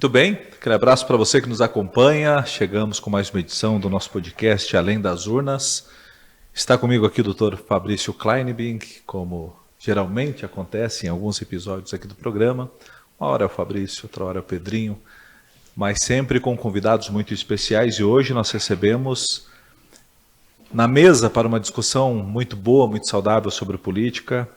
Muito bem, aquele abraço para você que nos acompanha. Chegamos com mais uma edição do nosso podcast Além das Urnas. Está comigo aqui o Dr. Fabrício Kleinbing, como geralmente acontece em alguns episódios aqui do programa. Uma hora é o Fabrício, outra hora é o Pedrinho, mas sempre com convidados muito especiais. E hoje nós recebemos na mesa para uma discussão muito boa, muito saudável sobre política,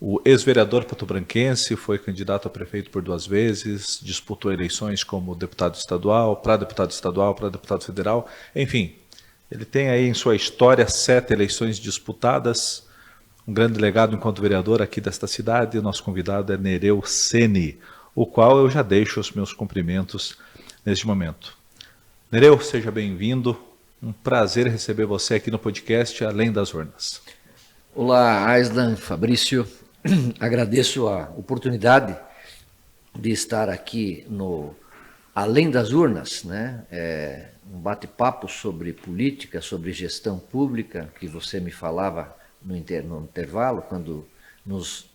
o ex-vereador patobranquense, foi candidato a prefeito por 2 vezes, disputou eleições como deputado estadual, para deputado federal, enfim, ele tem aí em sua história 7 eleições disputadas, um grande legado enquanto vereador aqui desta cidade. O nosso convidado é Nereu Ceni, o qual eu já deixo os meus cumprimentos neste momento. Nereu, seja bem-vindo, um prazer receber você aqui no podcast Além das Urnas. Olá, Aislan, Fabrício. Agradeço a oportunidade de estar aqui no Além das Urnas, né? Um bate-papo sobre política, sobre gestão pública, que você me falava no intervalo, quando nos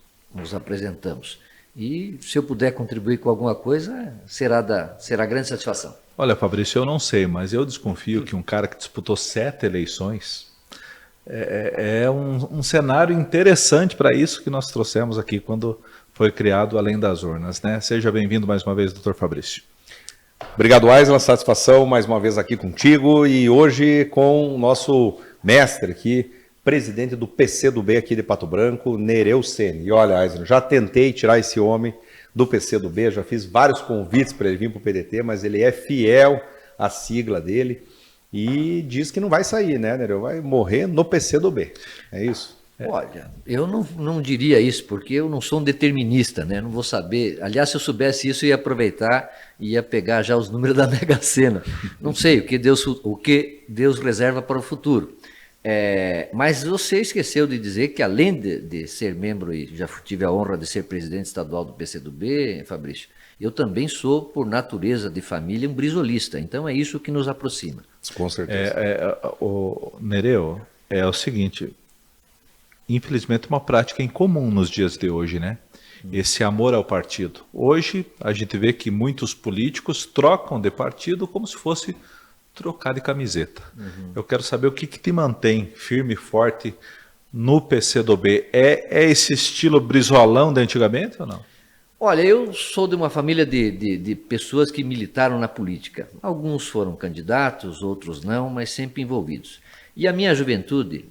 apresentamos. E se eu puder contribuir com alguma coisa, será grande satisfação. Olha, Fabrício, eu não sei, mas eu desconfio que um cara que disputou 7 eleições é um cenário interessante para isso que nós trouxemos aqui quando foi criado Além das Urnas, né? Seja bem-vindo mais uma vez, Dr. Fabrício. Obrigado, Aislan, satisfação mais uma vez aqui contigo e hoje com o nosso mestre aqui, presidente do PCdoB aqui de Pato Branco, Nereu Ceni. E olha, Aislan, já tentei tirar esse homem do PCdoB, já fiz vários convites para ele vir para o PDT, mas ele é fiel à sigla dele. E diz que não vai sair, né, Nereu? Vai morrer no PCdoB. É isso? Olha, eu não diria isso, porque eu não sou um determinista, né? Não vou saber. Aliás, se eu soubesse isso, eu ia aproveitar e ia pegar já os números da Mega Sena. Não sei o que Deus reserva para o futuro. Mas você esqueceu de dizer que, além de ser membro, e já tive a honra de ser presidente estadual do PCdoB, Fabrício, eu também sou, por natureza de família, um brisolista. Então é isso que nos aproxima. Com certeza. O Nereu, é o seguinte, infelizmente é uma prática incomum nos dias de hoje, né? Esse amor ao partido. Hoje a gente vê que muitos políticos trocam de partido como se fosse trocar de camiseta. Eu quero saber o que te mantém firme e forte no PCdoB. É esse estilo brizolão de antigamente ou não? Olha, eu sou de uma família de pessoas que militaram na política. Alguns foram candidatos, outros não, mas sempre envolvidos. E a minha juventude,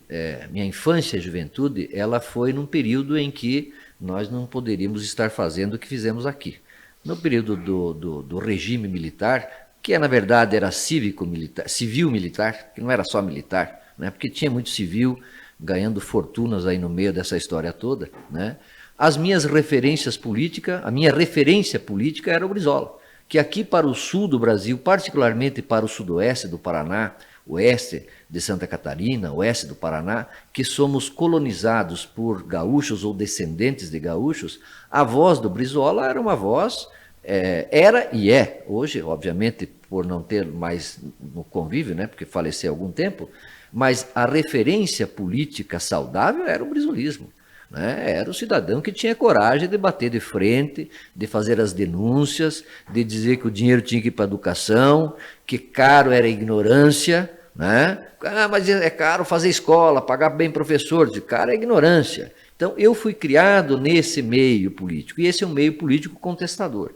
minha infância e juventude, ela foi num período em que nós não poderíamos estar fazendo o que fizemos aqui. No período do regime militar, que na verdade era civil-militar, que não era só militar, né? Porque tinha muito civil ganhando fortunas aí no meio dessa história toda, né? As minhas referências políticas, a minha referência política era o Brizola, que aqui para o sul do Brasil, particularmente para o sudoeste do Paraná, oeste de Santa Catarina, oeste do Paraná, que somos colonizados por gaúchos ou descendentes de gaúchos, a voz do Brizola era uma voz, era e é, hoje, obviamente, por não ter mais no convívio, né, porque faleceu há algum tempo, mas a referência política saudável era o brizolismo. Era o cidadão que tinha coragem de bater de frente, de fazer as denúncias, de dizer que o dinheiro tinha que ir para a educação, que caro era a ignorância, né? Mas é caro fazer escola, pagar bem professor, caro é ignorância. Então eu fui criado nesse meio político, e esse é um meio político contestador.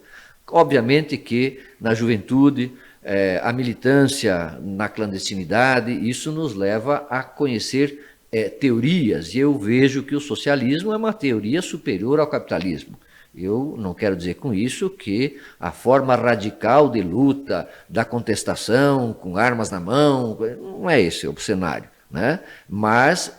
Obviamente que na juventude, a militância na clandestinidade, isso nos leva a conhecer teorias, e eu vejo que o socialismo é uma teoria superior ao capitalismo. Eu não quero dizer com isso que a forma radical de luta, da contestação, com armas na mão, não é esse o cenário, né? Mas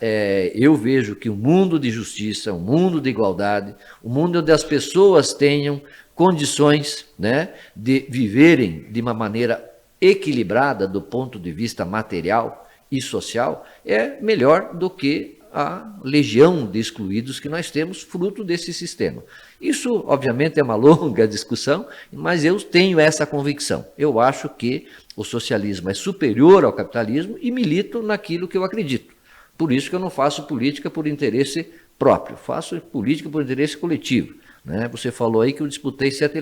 eu vejo que um mundo de justiça, um mundo de igualdade, um mundo onde as pessoas tenham condições, né, de viverem de uma maneira equilibrada do ponto de vista material e social, é melhor do que a legião de excluídos que nós temos fruto desse sistema. Isso, obviamente, é uma longa discussão, mas eu tenho essa convicção. Eu acho que o socialismo é superior ao capitalismo e milito naquilo que eu acredito. Por isso que eu não faço política por interesse próprio, faço política por interesse coletivo. Né? Você falou aí que eu disputei 7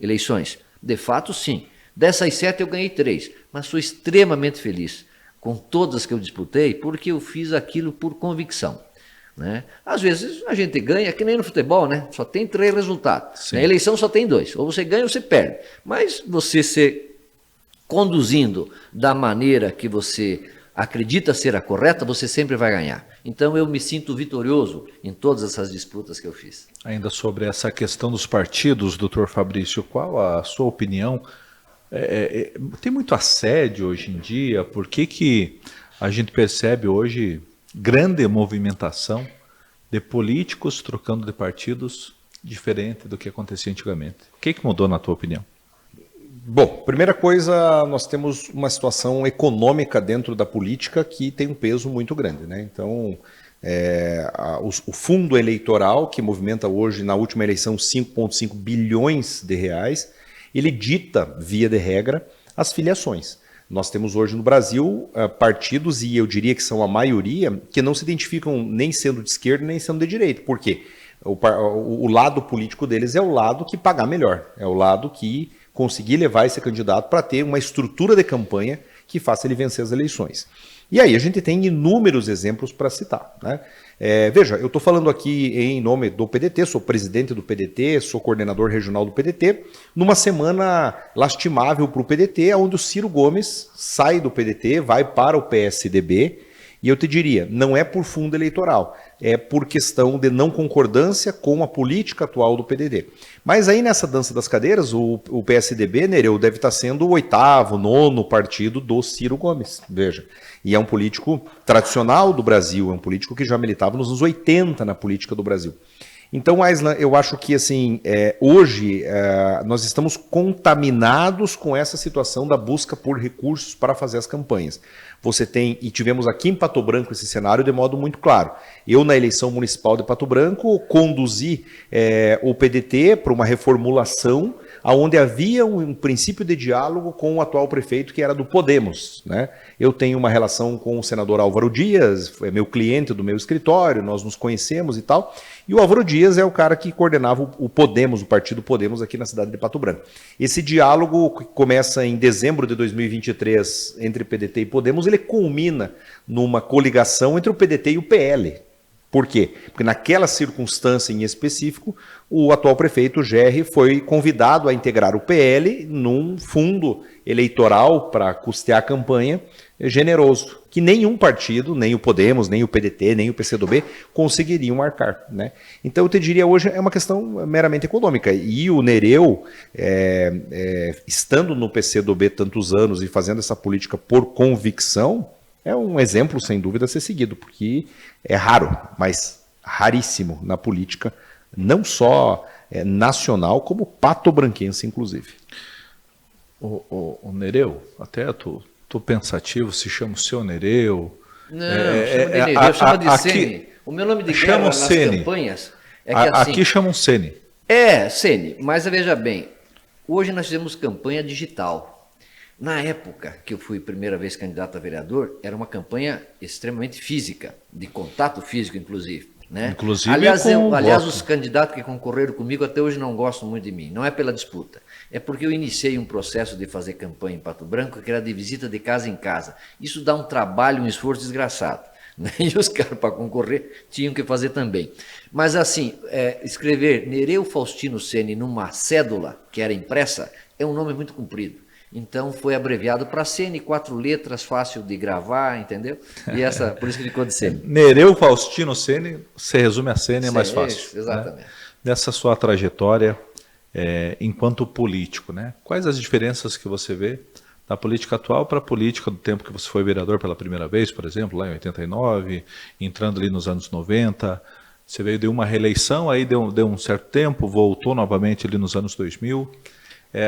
eleições. De fato, sim. Dessas 7 eu ganhei 3, mas sou extremamente feliz com todas que eu disputei, porque eu fiz aquilo por convicção. Né? Às vezes a gente ganha, que nem no futebol, né? Só tem 3 resultados. Na eleição só tem 2, ou você ganha ou você perde. Mas você se conduzindo da maneira que você acredita ser a correta, você sempre vai ganhar. Então eu me sinto vitorioso em todas essas disputas que eu fiz. Ainda sobre essa questão dos partidos, doutor Fabrício, qual a sua opinião? Tem muito assédio hoje em dia, por que a gente percebe hoje grande movimentação de políticos trocando de partidos diferente do que acontecia antigamente? O que mudou na tua opinião? Bom, primeira coisa, nós temos uma situação econômica dentro da política que tem um peso muito grande, né? Então, o fundo eleitoral, que movimenta hoje, na última eleição, 5,5 bilhões de reais, ele dita, via de regra, as filiações. Nós temos hoje no Brasil partidos, e eu diria que são a maioria, que não se identificam nem sendo de esquerda nem sendo de direita. Por quê? O lado político deles é o lado que pagar melhor, é o lado que conseguir levar esse candidato para ter uma estrutura de campanha que faça ele vencer as eleições. E aí a gente tem inúmeros exemplos para citar, né? Veja, eu estou falando aqui em nome do PDT, sou presidente do PDT, sou coordenador regional do PDT, numa semana lastimável para o PDT, onde o Ciro Gomes sai do PDT, vai para o PSDB, e eu te diria, não é por fundo eleitoral, é por questão de não concordância com a política atual do PDT. Mas aí nessa dança das cadeiras, o PSDB, Nereu, deve estar sendo o 8º, 9º partido do Ciro Gomes, veja. E é um político tradicional do Brasil, é um político que já militava nos anos 80 na política do Brasil. Então, Aislan, eu acho que assim, hoje nós estamos contaminados com essa situação da busca por recursos para fazer as campanhas. Você tem, e tivemos aqui em Pato Branco esse cenário de modo muito claro. Eu, na eleição municipal de Pato Branco, conduzi o PDT para uma reformulação onde havia um princípio de diálogo com o atual prefeito, que era do Podemos, né? Eu tenho uma relação com o senador Álvaro Dias, é meu cliente do meu escritório, nós nos conhecemos e tal, e o Álvaro Dias é o cara que coordenava o Podemos, o partido Podemos aqui na cidade de Pato Branco. Esse diálogo que começa em dezembro de 2023 entre PDT e Podemos, ele culmina numa coligação entre o PDT e o PL. Por quê? Porque naquela circunstância em específico, o atual prefeito Gerri foi convidado a integrar o PL num fundo eleitoral para custear a campanha generoso, que nenhum partido, nem o Podemos, nem o PDT, nem o PCdoB conseguiriam marcar, né? Então eu te diria hoje é uma questão meramente econômica, e o Nereu, estando no PCdoB tantos anos e fazendo essa política por convicção, é um exemplo, sem dúvida, a ser seguido, porque é raro, mas raríssimo na política, não só nacional, como patobranquense, inclusive. O Nereu, até tô pensativo, se chama o seu Nereu. Não, chama de Nereu, chama de Ceni. O meu nome de guerra nas campanhas é que assim... Aqui chamam Ceni. Ceni, mas veja bem, hoje nós fizemos campanha digital. Na época que eu fui a primeira vez candidato a vereador, era uma campanha extremamente física, de contato físico, inclusive. Né? Inclusive aliás, os candidatos que concorreram comigo até hoje não gostam muito de mim. Não é pela disputa. É porque eu iniciei um processo de fazer campanha em Pato Branco, que era de visita de casa em casa. Isso dá um trabalho, um esforço desgraçado. Né? E os caras, para concorrer, tinham que fazer também. Mas assim, escrever Nereu Faustino Ceni numa cédula, que era impressa, é um nome muito comprido. Então foi abreviado para Ceni, 4 letras, fácil de gravar, entendeu? E por isso que ficou de Ceni. Nereu Faustino Ceni, se resume a Ceni, é mais fácil. Exatamente. Né? Nessa sua trajetória enquanto político, né? Quais as diferenças que você vê da política atual para a política do tempo que você foi vereador pela primeira vez, por exemplo, lá em 89, entrando ali nos anos 90, você veio de uma reeleição, aí deu um certo tempo, voltou novamente ali nos anos 2000.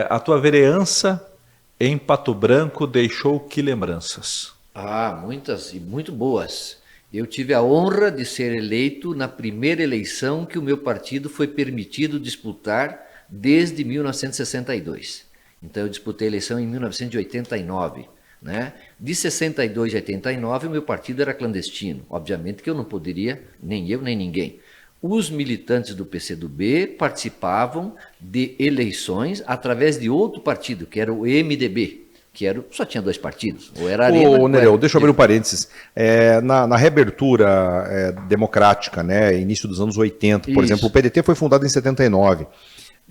A tua vereança em Pato Branco deixou que lembranças? Muitas e muito boas. Eu tive a honra de ser eleito na primeira eleição que o meu partido foi permitido disputar desde 1962. Então eu disputei a eleição em 1989. Né? De 62 a 89 o meu partido era clandestino. Obviamente que eu não poderia, nem eu nem ninguém. os militantes do PCdoB participavam de eleições através de outro partido, que era o MDB, só tinha 2 partidos, ou era Arena... Ô, Nereu, deixa eu abrir um parênteses. Na reabertura democrática, né, início dos anos 80, por exemplo, o PDT foi fundado em 79.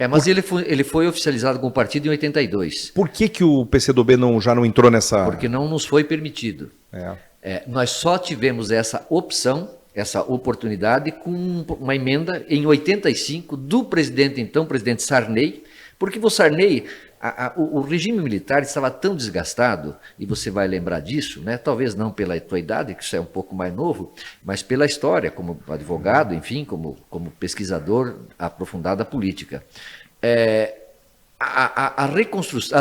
Mas ele foi oficializado como partido em 82. Por que o PCdoB já não entrou nessa... Porque não nos foi permitido. Nós só tivemos essa opção, essa oportunidade, com uma emenda em 85 do presidente Sarney, porque o Sarney, o regime militar estava tão desgastado, e você vai lembrar disso, né? Talvez não pela tua idade, que isso é um pouco mais novo, mas pela história, como advogado, enfim, como pesquisador aprofundado da política. A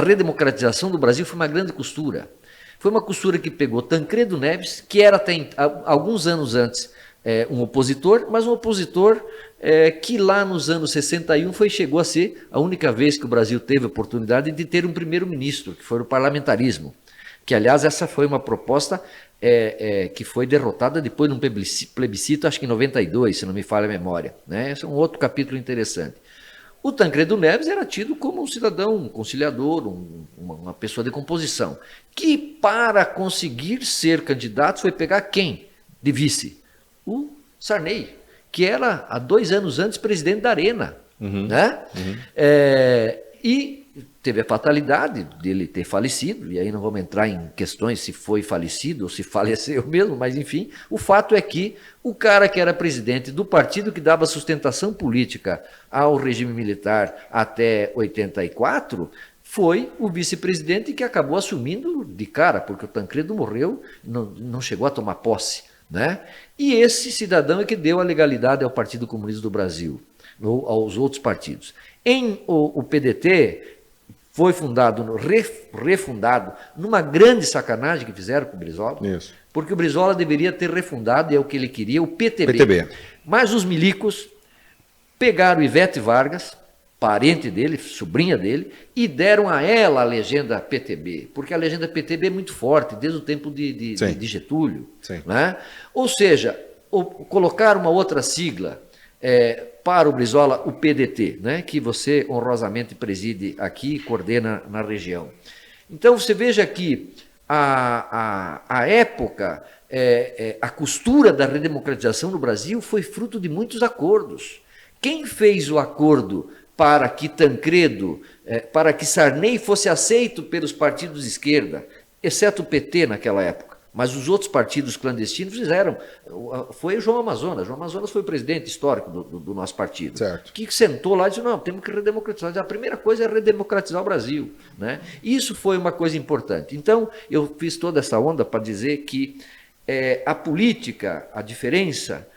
redemocratização do Brasil foi uma grande costura. Foi uma costura que pegou Tancredo Neves, que era até alguns anos antes um opositor, mas um opositor que lá nos anos 61 chegou a ser a única vez que o Brasil teve a oportunidade de ter um primeiro-ministro, que foi o parlamentarismo. Que, aliás, essa foi uma proposta que foi derrotada depois de um plebiscito, acho que em 92, se não me falha a memória. Né? Esse é um outro capítulo interessante. O Tancredo Neves era tido como um cidadão, um conciliador, uma pessoa de composição, que para conseguir ser candidato foi pegar quem de vice? O Sarney, que era há 2 anos antes presidente da Arena. Né? E teve a fatalidade dele ter falecido, e aí não vamos entrar em questões se foi falecido ou se faleceu mesmo, mas enfim, o fato é que o cara que era presidente do partido que dava sustentação política ao regime militar até 84 foi o vice-presidente que acabou assumindo de cara, porque o Tancredo morreu, não chegou a tomar posse. Né? E esse cidadão é que deu a legalidade ao Partido Comunista do Brasil, ou aos outros partidos. O PDT foi refundado numa grande sacanagem que fizeram com o Brizola, porque o Brizola deveria ter refundado, é o que ele queria, o PTB. Mas os milicos pegaram Ivete Vargas, parente dele, sobrinha dele, e deram a ela a legenda PTB, porque a legenda PTB é muito forte, desde o tempo de Getúlio. Né? Ou seja, colocaram uma outra sigla para o Brizola, o PDT, né? Que você honrosamente preside aqui e coordena na região. Então você veja que a época, a costura da redemocratização no Brasil foi fruto de muitos acordos. Quem fez o acordo para que Tancredo, para que Sarney fosse aceito pelos partidos de esquerda, exceto o PT naquela época, mas os outros partidos clandestinos fizeram, foi o João Amazonas. João Amazonas foi o presidente histórico do nosso partido, que sentou lá e disse, não, temos que redemocratizar. A primeira coisa é redemocratizar o Brasil. Né? Isso foi uma coisa importante. Então, eu fiz toda essa onda para dizer que a política, a diferença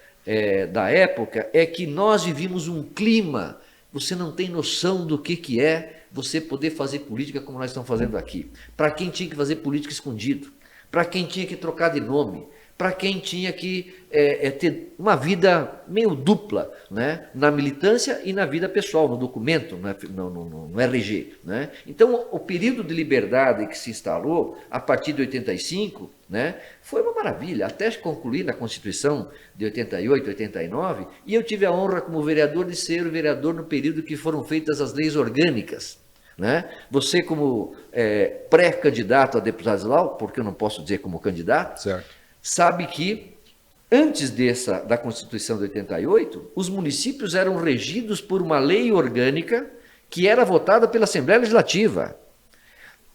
da época é que nós vivíamos um clima. Você não tem noção do que é você poder fazer política como nós estamos fazendo aqui. Para quem tinha que fazer política escondido, para quem tinha que trocar de nome, para quem tinha que ter uma vida meio dupla, né? Na militância e na vida pessoal, no documento, no RG. Né? Então, o período de liberdade que se instalou a partir de 85, né, foi uma maravilha, até concluir na Constituição de 88, 89, e eu tive a honra como vereador de ser o vereador no período que foram feitas as leis orgânicas. Né? Você como pré-candidato a deputado estadual, porque eu não posso dizer como candidato, sabe que antes da Constituição de 88, os municípios eram regidos por uma lei orgânica que era votada pela Assembleia Legislativa.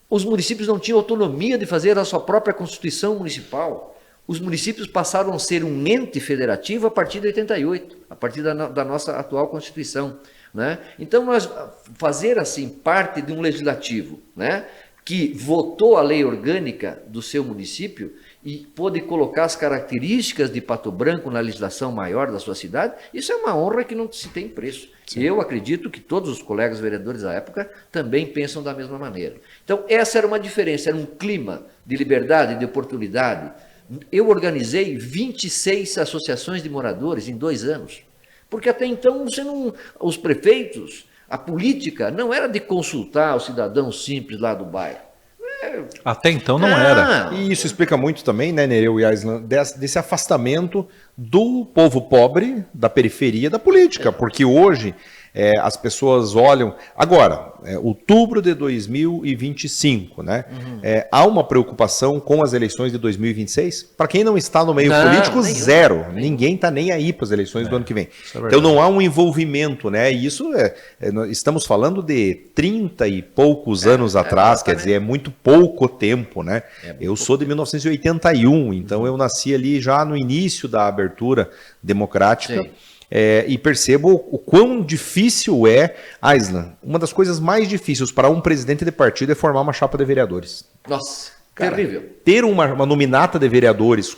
Os municípios não tinham autonomia de fazer a sua própria Constituição municipal. Os municípios passaram a ser um ente federativo a partir de 88, a partir da nossa atual Constituição. Né? Então, nós fazer assim parte de um legislativo, né, que votou a lei orgânica do seu município e pôde colocar as características de Pato Branco na legislação maior da sua cidade, isso é uma honra que não se tem preço. Eu acredito que todos os colegas vereadores da época também pensam da mesma maneira. Então, essa era uma diferença, era um clima de liberdade, de oportunidade. Eu organizei 26 associações de moradores em 2 anos. Porque até então os prefeitos, a política não era de consultar o cidadão simples lá do bairro. Até então não era. E isso explica muito também, né, Nereu e Aislan, desse afastamento do povo pobre, da periferia da política, porque hoje as pessoas olham. Agora, outubro de 2025, né? Há uma preocupação com as eleições de 2026? Para quem não está no meio político, zero. Ninguém está nem aí para as eleições do ano que vem. Então não há um envolvimento, né? E isso estamos falando de 30 e poucos anos atrás, quer dizer, é muito pouco tempo, né? Eu sou de 1981, então eu nasci ali já no início da abertura democrática. Sim. E percebo o quão difícil Aislan, uma das coisas mais difíceis para um presidente de partido é formar uma chapa de vereadores. Nossa, Cara, terrível. ter uma nominata de vereadores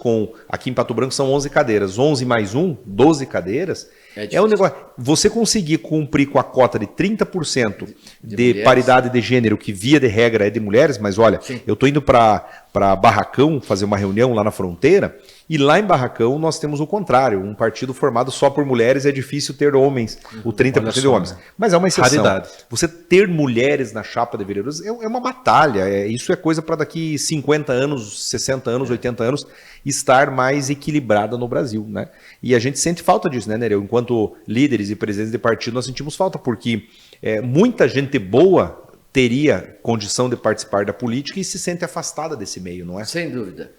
aqui em Pato Branco são 11 cadeiras, 11 mais 1, 12 cadeiras, é um negócio, você conseguir cumprir com a cota de 30% de paridade de gênero, que via de regra é de mulheres, mas olha, eu estou indo para Barracão fazer uma reunião lá na fronteira, e lá em Barracão nós temos o contrário, um partido formado só por mulheres, é difícil ter homens, o 30% de homens. Mas é uma exceção. Raridade. Você ter mulheres na chapa de vereadores é uma batalha, isso é coisa para daqui 50 anos, 60 anos, 80 anos, estar mais equilibrada no Brasil, né? E a gente sente falta disso, né, Nereu? Enquanto líderes e presidentes de partido, nós sentimos falta, porque muita gente boa teria condição de participar da política e se sente afastada desse meio, não é? Sem dúvida.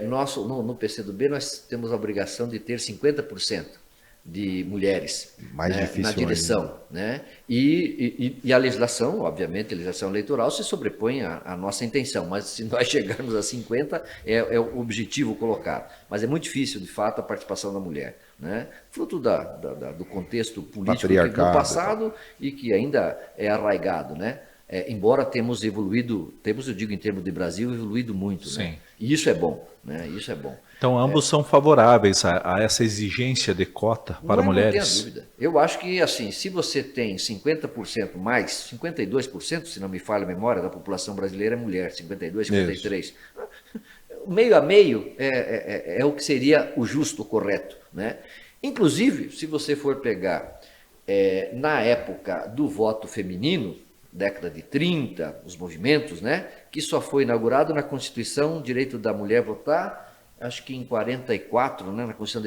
No PCdoB nós temos a obrigação de ter 50% de mulheres Mais difícil na direção. Né? E a legislação, obviamente, a legislação eleitoral se sobrepõe à nossa intenção, mas se nós chegarmos a 50%, é o objetivo colocado. Mas é muito difícil, de fato, a participação da mulher. Né? Fruto do contexto político do passado e que ainda é arraigado, né? Embora temos evoluído, eu digo em termos de Brasil, evoluído muito. Sim. Né? E isso é bom. Né? Isso é bom. Então ambos são favoráveis a essa exigência de cota para mulheres? Não tenho dúvida. Eu acho que, assim, se você tem 50% mais, 52%, se não me falha a memória, da população brasileira é mulher, 52%, 53%. Isso. Meio a meio é o que seria o justo, o correto. Né? Inclusive, se você for pegar na época do voto feminino, década de 30, os movimentos, né, que só foi inaugurado na Constituição, direito da mulher votar, acho que em 44, né, na Constituição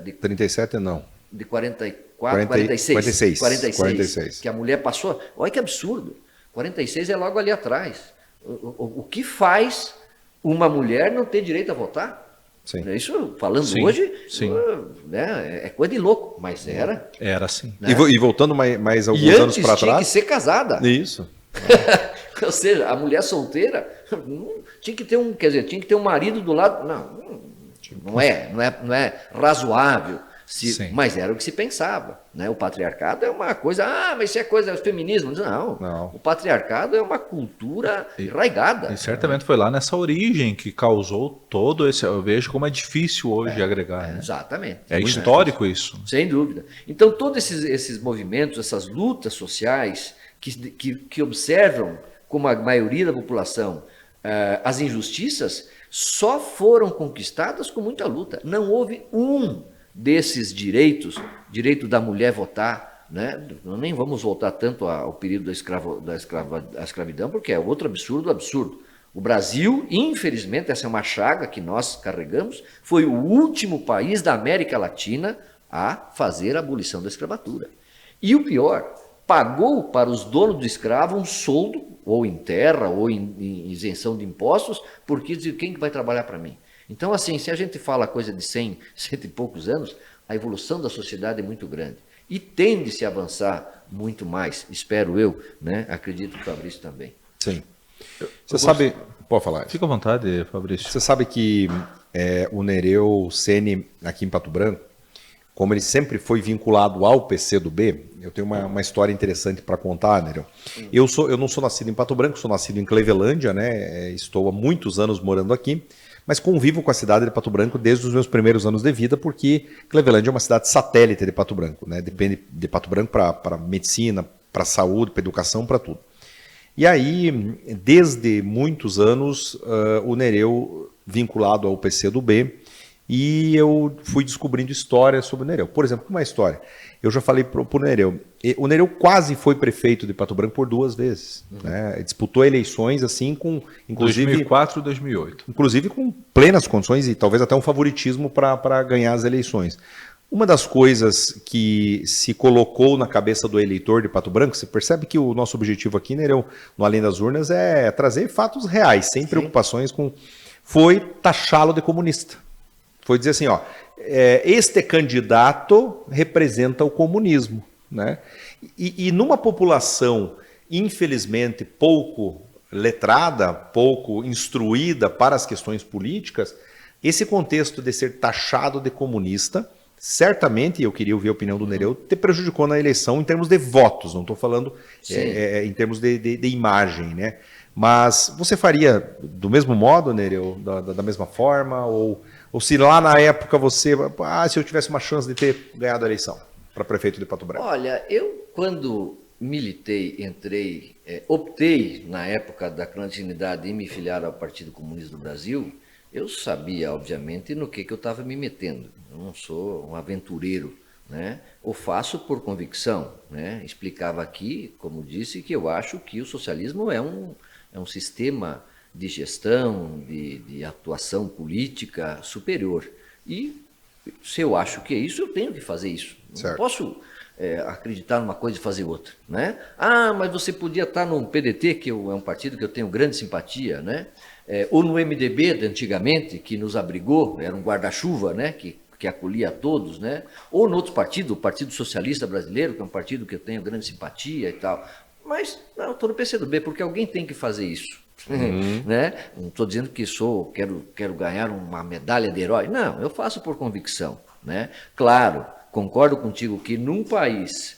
de 37 não. De 44, 46, 46. Que a mulher passou. Olha que absurdo. 46 é logo ali atrás. O que faz uma mulher não ter direito a votar? Sim. Isso, falando sim, hoje, sim. Né, é coisa de louco, mas era. Era sim. Né? E voltando mais alguns anos para trás. Tinha que ser casada. Isso. Ou seja, a mulher solteira tinha que ter tinha que ter um marido do lado. Não é razoável. Mas era o que se pensava. Né? O patriarcado é uma coisa, mas isso é coisa feminismo. Não. O patriarcado é uma cultura arraigada. E certamente foi lá nessa origem que causou todo esse. Eu vejo como é difícil hoje agregar. Né? Exatamente. É histórico isso. Sem dúvida. Então, todos esses movimentos, essas lutas sociais que observam, como a maioria da população, as injustiças, só foram conquistadas com muita luta. Não houve desses direitos, direito da mulher votar, né? Nem vamos voltar tanto ao período da escravidão, porque é outro absurdo. O Brasil, infelizmente, essa é uma chaga que nós carregamos, foi o último país da América Latina a fazer a abolição da escravatura. E o pior, pagou para os donos do escravo um soldo, ou em terra, ou em isenção de impostos, porque diz, quem que vai trabalhar para mim? Então, assim, se a gente fala coisa de 100 e poucos anos, a evolução da sociedade é muito grande. E tende-se a avançar muito mais, espero eu, né? Acredito que o Fabrício também. Sim. Você sabe... Pode falar. Fica à vontade, Fabrício. Você sabe que o Nereu Ceni, aqui em Pato Branco, como ele sempre foi vinculado ao PCdoB, eu tenho uma história interessante para contar, Nereu. Eu não sou nascido em Pato Branco, sou nascido em Clevelândia, né? Estou há muitos anos morando aqui, mas convivo com a cidade de Pato Branco desde os meus primeiros anos de vida, porque Clevelândia é uma cidade satélite de Pato Branco, né? Depende de Pato Branco para medicina, para saúde, para educação, para tudo. E aí, desde muitos anos, o Nereu, vinculado ao PCdoB, e eu fui descobrindo histórias sobre o Nereu. Por exemplo, uma história. Eu já falei para o Nereu. O Nereu quase foi prefeito de Pato Branco por 2 vezes. Né? Disputou eleições assim com, inclusive, 2004 e 2008. Inclusive com plenas condições e talvez até um favoritismo para ganhar as eleições. Uma das coisas que se colocou na cabeça do eleitor de Pato Branco, você percebe que o nosso objetivo aqui, Nereu, no Além das Urnas, é trazer fatos reais, sem preocupações com... Foi taxá-lo de comunista. Foi dizer assim, ó, este candidato representa o comunismo. Né? E numa população, infelizmente, pouco letrada, pouco instruída para as questões políticas, esse contexto de ser taxado de comunista, certamente, eu queria ouvir a opinião do Nereu, te prejudicou na eleição em termos de votos, não estou falando em termos de imagem, né? Mas você faria do mesmo modo, Nereu, da mesma forma, ou se lá na época você, se eu tivesse uma chance de ter ganhado a eleição para prefeito de Pato Branco? Olha, eu quando militei, optei na época da clandestinidade em me filiar ao Partido Comunista do Brasil, eu sabia, obviamente, no que eu estava me metendo. Eu não sou um aventureiro, né? O faço por convicção, né? Explicava aqui, como disse, que eu acho que o socialismo é um sistema de gestão, de atuação política superior. E se eu acho que é isso, eu tenho que fazer isso. Não posso acreditar numa coisa e fazer outra, né? Mas você podia estar no PDT, que é um partido que eu tenho grande simpatia, né? Ou no MDB de antigamente, que nos abrigou, era um guarda-chuva, né? Que acolhia a todos, né? Ou no outro partido, o Partido Socialista Brasileiro, que é um partido que eu tenho grande simpatia e tal. Mas não, eu estou no PCdoB, porque alguém tem que fazer isso. Né? Não estou dizendo que quero ganhar uma medalha de herói. Não, eu faço por convicção. Né? Claro, concordo contigo que num país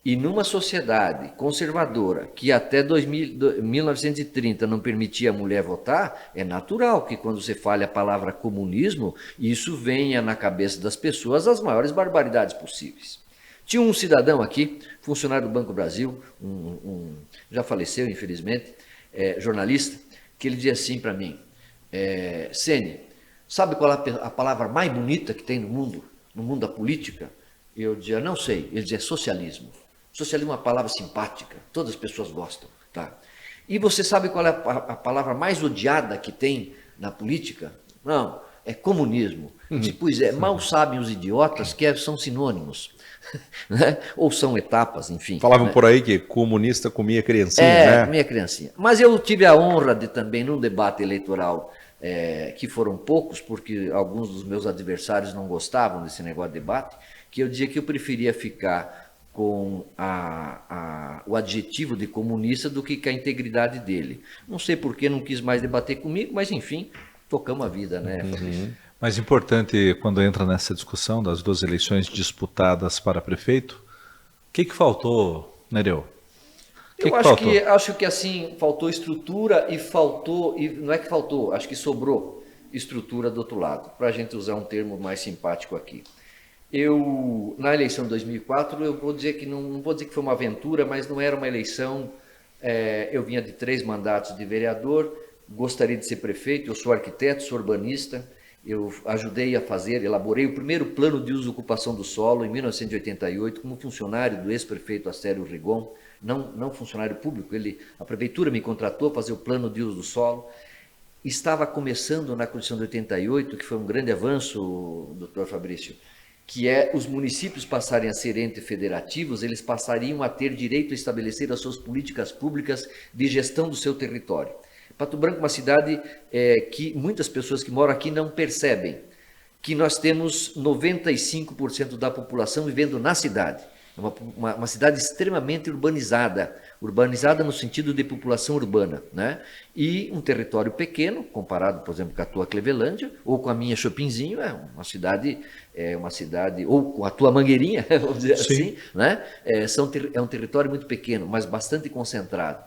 e numa sociedade conservadora que até 1930 não permitia a mulher votar, é natural que quando você fale a palavra comunismo, isso venha na cabeça das pessoas as maiores barbaridades possíveis. Tinha um cidadão aqui, funcionário do Banco do Brasil, já faleceu, infelizmente, jornalista, que ele dizia assim para mim, Sene, sabe qual é a palavra mais bonita que tem no mundo da política? Eu dizia, não sei. Ele dizia, socialismo. Socialismo é uma palavra simpática, todas as pessoas gostam. Tá? E você sabe qual é a palavra mais odiada que tem na política? Não, é comunismo. Pois é, mal sabem os idiotas que são sinônimos. Né? Ou são etapas, enfim. Falavam, né? Por aí que comunista comia criancinha, né? Comia criancinha. Mas eu tive a honra de também, num debate eleitoral, que foram poucos, porque alguns dos meus adversários não gostavam desse negócio de debate, que eu dizia que eu preferia ficar com o adjetivo de comunista do que com a integridade dele. Não sei por que não quis mais debater comigo, mas enfim, tocamos a vida, né, Fabrício? Mas importante, quando entra nessa discussão das 2 eleições disputadas para prefeito, o que faltou, Nereu? Acho que assim, faltou estrutura e não é que faltou, acho que sobrou estrutura do outro lado, para a gente usar um termo mais simpático aqui. Na eleição de 2004, eu vou dizer que não vou dizer que foi uma aventura, mas não era uma eleição, eu vinha de 3 mandatos de vereador, gostaria de ser prefeito, eu sou arquiteto, sou urbanista, eu ajudei elaborei o primeiro plano de uso e ocupação do solo em 1988, como funcionário do ex-prefeito Astério Rigon, não funcionário público, a prefeitura me contratou para fazer o plano de uso do solo. Estava começando na Constituição de 88, que foi um grande avanço, doutor Fabrício, que os municípios passarem a ser entes federativos, eles passariam a ter direito a estabelecer as suas políticas públicas de gestão do seu território. Pato Branco é uma cidade que muitas pessoas que moram aqui não percebem, que nós temos 95% da população vivendo na cidade. É uma cidade extremamente urbanizada no sentido de população urbana, né? E um território pequeno, comparado, por exemplo, com a tua Clevelândia, ou com a minha Chopinzinho, é uma cidade, ou com a tua Mangueirinha, vamos dizer assim, né? É um território muito pequeno, mas bastante concentrado.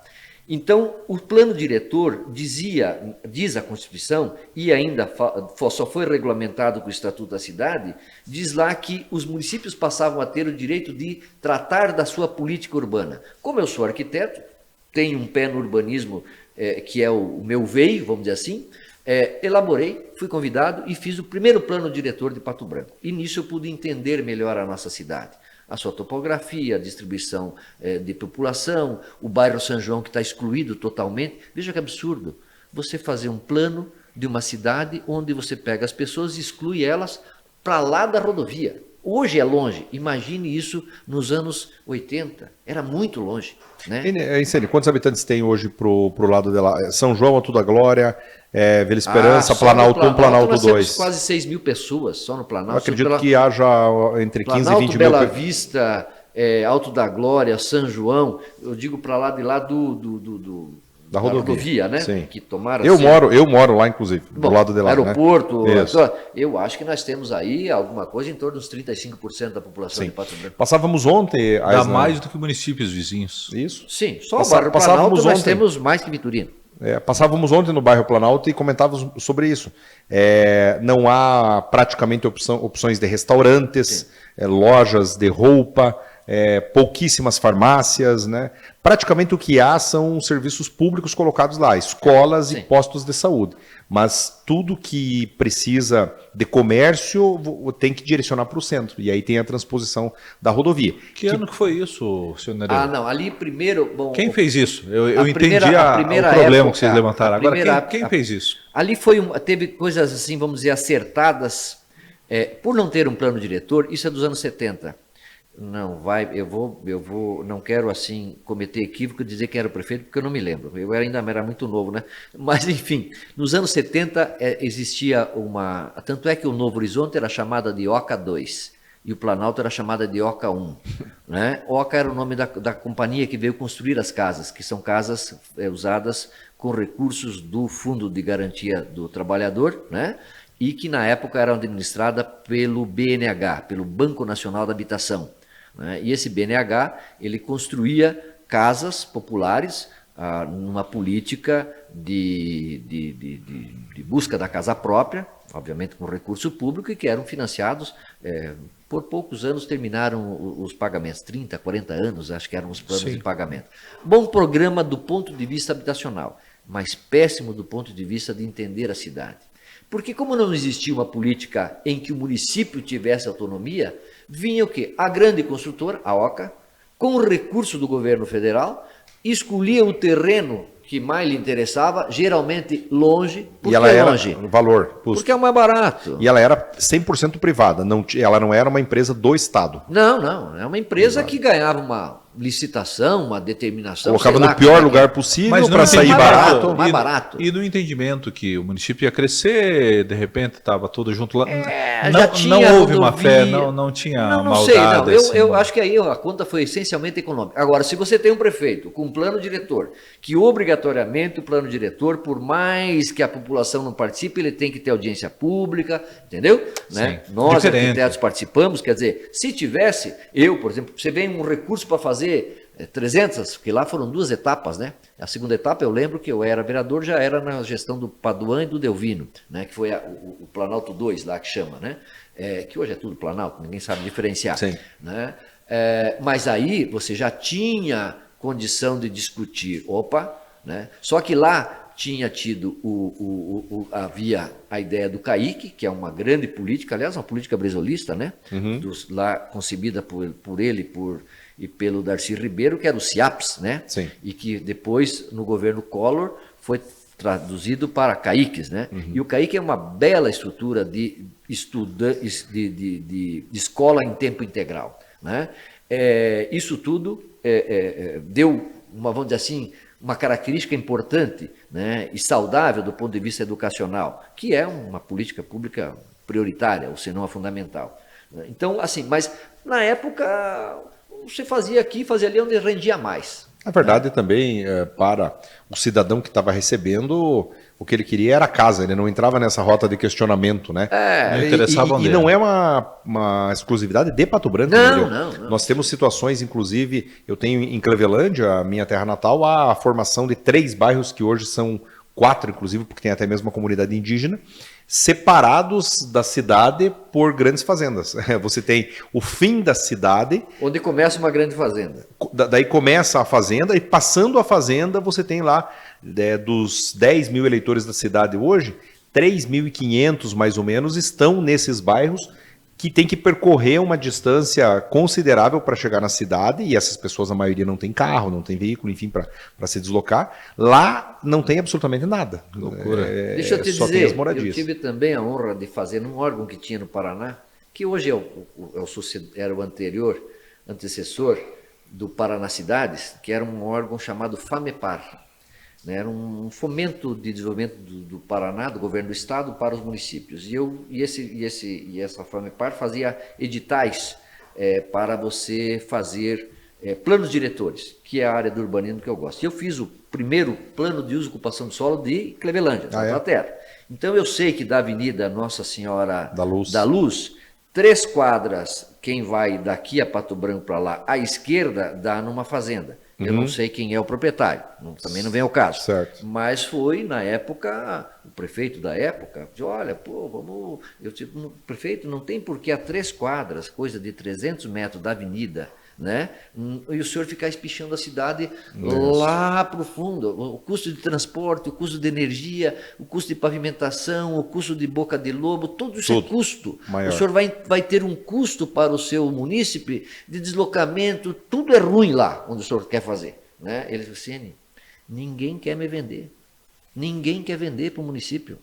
Então, o plano diretor diz a Constituição, e ainda só foi regulamentado com o Estatuto da Cidade, diz lá que os municípios passavam a ter o direito de tratar da sua política urbana. Como eu sou arquiteto, tenho um pé no urbanismo, que é o meu veio, vamos dizer assim, Elaborei, fui convidado e fiz o primeiro plano diretor de Pato Branco. E nisso eu pude entender melhor a nossa cidade. A sua topografia, a distribuição de população, o bairro São João que está excluído totalmente. Veja que absurdo, você fazer um plano de uma cidade onde você pega as pessoas e exclui elas para lá da rodovia. Hoje é longe, imagine isso nos anos 80, era muito longe. Né? E, quantos habitantes tem hoje pro lado de lá? São João, Alto da Glória, Vila Esperança, Planalto 1, Planalto 2? Nós temos quase 6 mil pessoas só no Planalto. Eu acredito que haja entre 15 Planalto, e 20 Bela mil. Vista, Alto da Glória, São João, eu digo para lá de lá da rodovia, né? Sim. Que tomara eu moro lá, inclusive, do lado de lá. Aeroporto. Né? Eu acho que nós temos aí alguma coisa em torno dos 35% da população de Pato Branco. Passávamos ontem... Dá mais do que municípios vizinhos. Isso. Sim, só o bairro Planalto nós temos mais que Vitorino. Passávamos ontem no bairro Planalto e comentávamos sobre isso. Não há praticamente opções de restaurantes, lojas de roupa, pouquíssimas farmácias, né? Praticamente o que há são serviços públicos colocados lá, escolas e postos de saúde. Mas tudo que precisa de comércio tem que direcionar para o centro. E aí tem a transposição da rodovia. Que ano que foi isso, senhor Nereu? Não, ali primeiro... Bom, quem fez isso? Eu entendi o problema que vocês levantaram. Agora, quem fez isso? Ali teve coisas assim, vamos dizer, acertadas. Por não ter um plano diretor, isso é dos anos 70. Não quero assim cometer equívoco e dizer quem era o prefeito, porque eu não me lembro, eu ainda era muito novo, né? Mas enfim, nos anos 70 existia tanto é que o Novo Horizonte era chamada de Oca 2 e o Planalto era chamada de Oca 1, né? Oca era o nome da companhia que veio construir as casas, que são casas usadas com recursos do Fundo de Garantia do Trabalhador, né? E que na época eram administradas pelo BNH, pelo Banco Nacional da Habitação. E esse BNH, ele construía casas populares numa política de busca da casa própria, obviamente com recurso público, e que eram financiados, por poucos anos terminaram os pagamentos, 30, 40 anos, acho que eram os planos de pagamento. Bom programa do ponto de vista habitacional, mas péssimo do ponto de vista de entender a cidade. Porque como não existia uma política em que o município tivesse autonomia, vinha o quê? A grande construtora, a OCA, com o recurso do governo federal, escolhia o terreno que mais lhe interessava, geralmente longe. Por que longe? Valor, custo. Porque é mais barato. E ela era 100% privada, ela não era uma empresa do Estado. Não, é uma empresa que ganhava uma licitação, uma determinação. Colocava no pior lugar possível para sair barato. Mais barato. E no entendimento que o município ia crescer, de repente estava tudo junto lá. Não houve uma fé, não tinha maldade. Não sei, eu acho que aí a conta foi essencialmente econômica. Agora, se você tem um prefeito com um plano diretor, que obrigatoriamente o plano diretor, por mais que a população não participe, ele tem que ter audiência pública, entendeu? Né? Nós, arquitetos, participamos, quer dizer, se tivesse, por exemplo, você vem um recurso para fazer 300, que lá foram 2 etapas, né? A segunda etapa, eu lembro que eu era vereador, já era na gestão do Paduan e do Delvino, né? Que foi o Planalto 2 lá que chama, né? Que hoje é tudo Planalto, ninguém sabe diferenciar. Sim. Né? Mas aí você já tinha condição de discutir, né? Só que lá tinha tido havia a ideia do CAIC, que é uma grande política, aliás, uma política brizolista, né? Lá concebida por ele e pelo Darcy Ribeiro, que era o CIAPS, né? Sim. E que depois, no governo Collor, foi traduzido para CAICs, né? E o CAIC é uma bela estrutura de escola em tempo integral, né? Isso tudo deu, vamos dizer assim, uma característica importante, né, e saudável do ponto de vista educacional, que é uma política pública prioritária, ou se não a fundamental. Então, assim, mas na época você fazia aqui, fazia ali onde rendia mais. Na verdade, também, para o cidadão que estava recebendo, o que ele queria era a casa, ele não entrava nessa rota de questionamento, né? Não interessava e não é uma exclusividade de Pato Branco, não. Nós temos situações, inclusive, eu tenho em Clevelândia, a minha terra natal, a formação de 3 bairros que hoje são 4 inclusive, porque tem até mesmo uma comunidade indígena, separados da cidade por grandes fazendas. Você tem o fim da cidade... Onde começa uma grande fazenda. Daí começa a fazenda, e passando a fazenda, você tem lá, dos 10 mil eleitores da cidade hoje, 3.500 mais ou menos estão nesses bairros que tem que percorrer uma distância considerável para chegar na cidade, e essas pessoas, a maioria, não tem carro, não tem veículo, enfim, para se deslocar. Lá não tem absolutamente nada. Loucura. Deixa eu te só tem dizer, as moradias. eu tive também a honra de fazer num órgão que tinha no Paraná, que hoje era o antecessor do Paraná Cidades, que era um órgão chamado FAMEPAR. Né? Era um fomento de desenvolvimento do Paraná, do governo do estado, para os municípios. E essa FAMEPAR fazia editais para você fazer planos diretores, que é a área do urbanismo que eu gosto. E eu fiz o primeiro plano de uso e ocupação do solo de Clevelândia, Santa Terra. Então eu sei que da Avenida Nossa Senhora da Luz, 3 quadras, quem vai daqui a Pato Branco para lá, à esquerda, dá numa fazenda. Eu não sei quem é o proprietário, também não vem ao caso. Certo. Mas foi, na época, o prefeito da época, disse, olha, prefeito, não tem por que a 3 quadras, coisa de 300 metros da avenida, né? E o senhor ficar espichando a cidade lá para o fundo. O custo de transporte, o custo de energia, o custo de pavimentação, o custo de boca de lobo, tudo isso é custo. Maior. O senhor vai ter um custo para o seu munícipe de deslocamento, tudo é ruim lá onde o senhor quer fazer. Né? Ele disse assim, ninguém quer me vender. Ninguém quer vender para o município.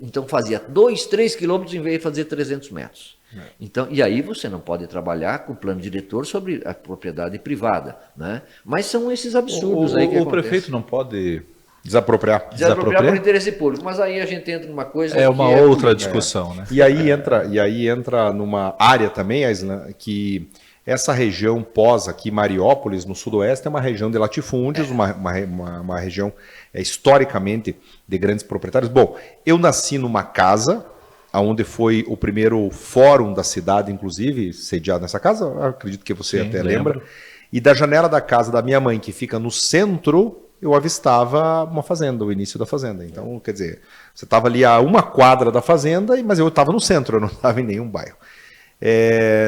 Então fazia 2, 3 quilômetros em vez de fazer 300 metros. Então, e aí você não pode trabalhar com o plano diretor sobre a propriedade privada, né? Mas são esses absurdos aí que o acontecem. prefeito não pode Desapropriar por interesse público, mas aí a gente entra numa coisa uma outra discussão, né? E aí entra numa área também, Aislan, que essa região pós aqui, Mariópolis, no sudoeste, é uma região de latifúndios, uma região historicamente de grandes proprietários. Bom, eu nasci numa casa onde foi o primeiro fórum da cidade, inclusive, sediado nessa casa, acredito que você até lembra. E da janela da casa da minha mãe, que fica no centro, eu avistava uma fazenda, o início da fazenda. Então, quer dizer, você estava ali a 1 quadra da fazenda, mas eu estava no centro, eu não estava em nenhum bairro.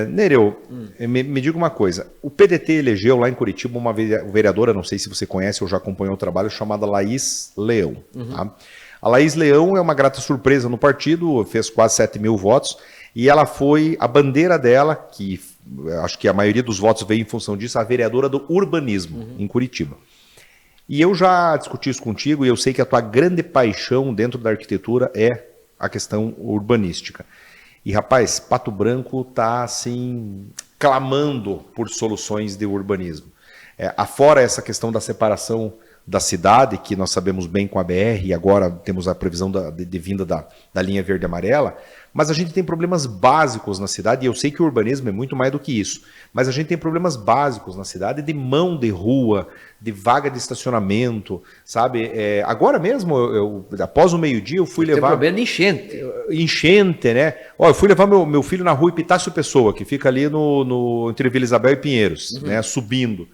Nereu, me diga uma coisa, o PDT elegeu lá em Curitiba uma vereadora, não sei se você conhece ou já acompanhou o trabalho, chamada Laís Leão. Tá? A Laís Leão é uma grata surpresa no partido, fez quase 7 mil votos, e ela foi, a bandeira dela, que acho que a maioria dos votos veio em função disso, a vereadora do urbanismo em Curitiba. E eu já discuti isso contigo, e eu sei que a tua grande paixão dentro da arquitetura é a questão urbanística. E, rapaz, Pato Branco está, assim, clamando por soluções de urbanismo. Afora essa questão da separação da cidade, que nós sabemos bem com a BR, e agora temos a previsão de vinda da linha verde e amarela, mas a gente tem problemas básicos na cidade, e eu sei que o urbanismo é muito mais do que isso, mas a gente tem problemas básicos na cidade de mão de rua, de vaga de estacionamento, sabe? Agora mesmo, após o meio-dia, eu fui levar... Tem problema de enchente. Enchente, né? Eu fui levar meu filho na rua Epitácio Pessoa, que fica ali entre Vila Isabel e Pinheiros, né? Subindo.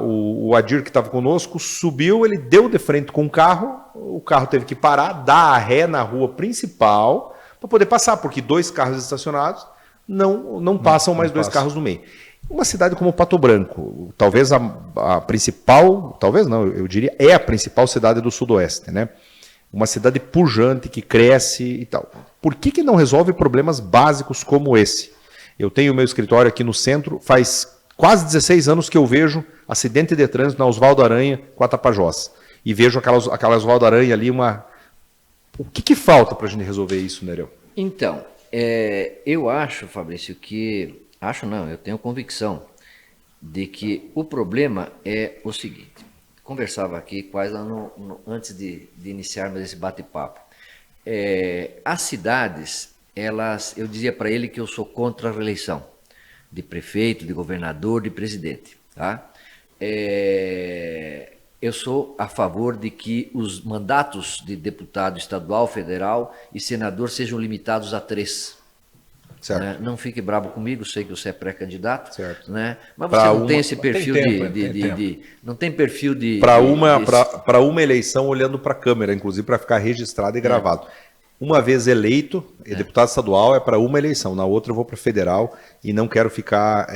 O Adir, que estava conosco, subiu, ele deu de frente com o carro teve que parar, dar a ré na rua principal para poder passar, porque 2 carros estacionados não passam mais 2 carros no meio. Uma cidade como Pato Branco, talvez a principal, talvez não, eu diria, é a principal cidade do sudoeste, né? Uma cidade pujante, que cresce e tal. Por que não resolve problemas básicos como esse? Eu tenho o meu escritório aqui no centro, faz quase 16 anos que eu vejo acidente de trânsito na Oswaldo Aranha com a Tapajós. E vejo aquela Oswaldo Aranha ali, O que falta para a gente resolver isso, Nereu? Então, eu acho, Fabrício, que... Acho não, eu tenho convicção de que o problema é o seguinte. Conversava aqui quase antes de iniciarmos esse bate-papo. As cidades, eu dizia para ele que eu sou contra a reeleição de prefeito, de governador, de presidente. Tá? Eu sou a favor de que os mandatos de deputado estadual, federal e senador sejam limitados a 3. Certo. Né? Não fique bravo comigo, sei que você é pré-candidato, Certo. né? Mas Pra você não tem esse perfil não tem perfil de... Para uma eleição olhando para a câmera, inclusive para ficar registrado e gravado. Uma vez eleito, deputado estadual é para uma eleição, na outra eu vou para federal e não quero ficar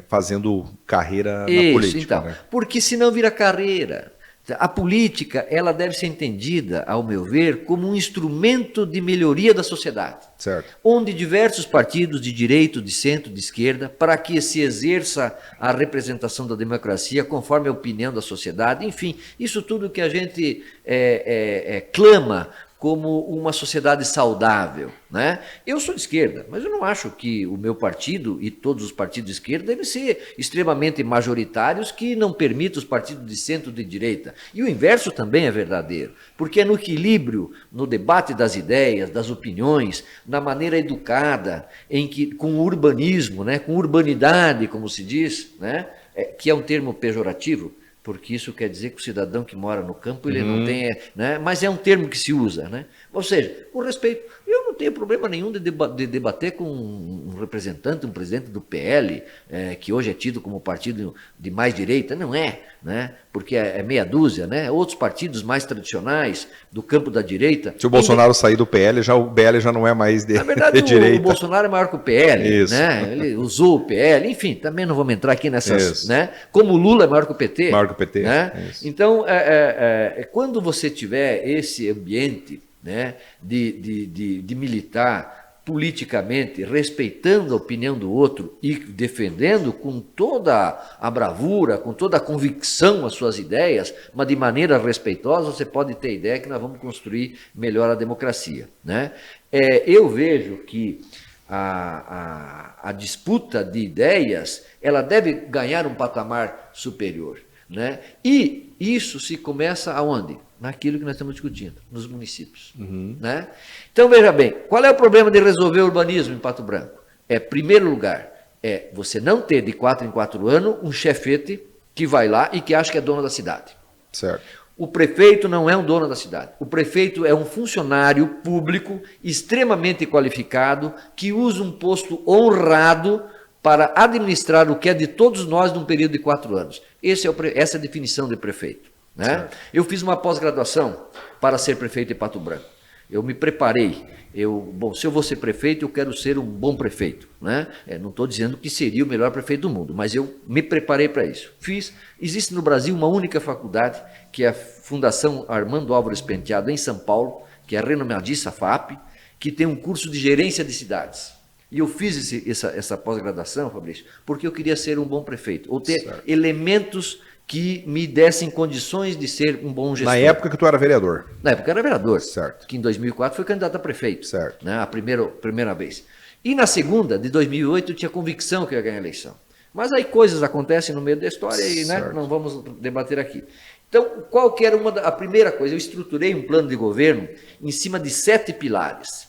fazendo carreira na política. Então, né? porque senão vira carreira. A política, ela deve ser entendida, ao meu ver, como um instrumento de melhoria da sociedade. Certo. Onde diversos partidos de direita, de centro, de esquerda, para que se exerça a representação da democracia conforme a opinião da sociedade, enfim, isso tudo que a gente clama como uma sociedade saudável, né? Eu sou de esquerda, mas eu não acho que o meu partido e todos os partidos de esquerda devem ser extremamente majoritários que não permitam os partidos de centro e de direita. E o inverso também é verdadeiro, porque é no equilíbrio, no debate das ideias, das opiniões, na maneira educada, em que, com o urbanismo, né, com urbanidade, como se diz, né, que é um termo pejorativo, porque isso quer dizer que o cidadão que mora no campo, ele não tem... Né? Mas é um termo que se usa. Né? Ou seja, o respeito. Eu não tenho problema nenhum de debater com um representante, um presidente do PL, que hoje é tido como partido de mais direita. Não é, né? Porque é meia dúzia. Né? Outros partidos mais tradicionais do campo da direita... Se o Bolsonaro sair do PL, o PL já não é mais de, na verdade, de direita. O Bolsonaro é maior que o PL. Isso. Né? Ele usou o PL. Enfim, também não vamos entrar aqui nessas... Né? Como o Lula é maior que o PT. Maior que o PT. Né? Então, quando você tiver esse ambiente, né, de militar politicamente, respeitando a opinião do outro e defendendo com toda a bravura, com toda a convicção as suas ideias, mas de maneira respeitosa, você pode ter ideia que nós vamos construir melhor a democracia. Né? Eu vejo que a disputa de ideias ela deve ganhar um patamar superior. Né? E isso se começa aonde? Naquilo que nós estamos discutindo, nos municípios. Né? Então, veja bem, qual é o problema de resolver o urbanismo em Pato Branco? Primeiro lugar, você não ter de 4 em 4 anos um chefete que vai lá e que acha que é dono da cidade. Certo. O prefeito não é um dono da cidade. O prefeito é um funcionário público extremamente qualificado que usa um posto honrado para administrar o que é de todos nós num período de 4 anos. Essa é a definição de prefeito. Né? Eu fiz uma pós-graduação para ser prefeito de Pato Branco. Eu me preparei. Se eu vou ser prefeito, eu quero ser um bom prefeito. Né? Não estou dizendo que seria o melhor prefeito do mundo, mas eu me preparei para isso. Existe no Brasil uma única faculdade, que é a Fundação Armando Álvares Penteado, em São Paulo, que é a renomadíssima FAP, que tem um curso de gerência de cidades. E eu fiz essa pós-graduação, Fabrício, porque eu queria ser um bom prefeito, ou ter elementos que me dessem condições de ser um bom gestor. Na época que tu era vereador. Na época eu era vereador. Certo. Que em 2004 fui candidato a prefeito. Certo. Né, a primeira vez. E na segunda, de 2008, eu tinha convicção que eu ia ganhar a eleição. Mas aí coisas acontecem no meio da história e né, não vamos debater aqui. Então, qual que era a primeira coisa? Eu estruturei um plano de governo em cima de 7 pilares.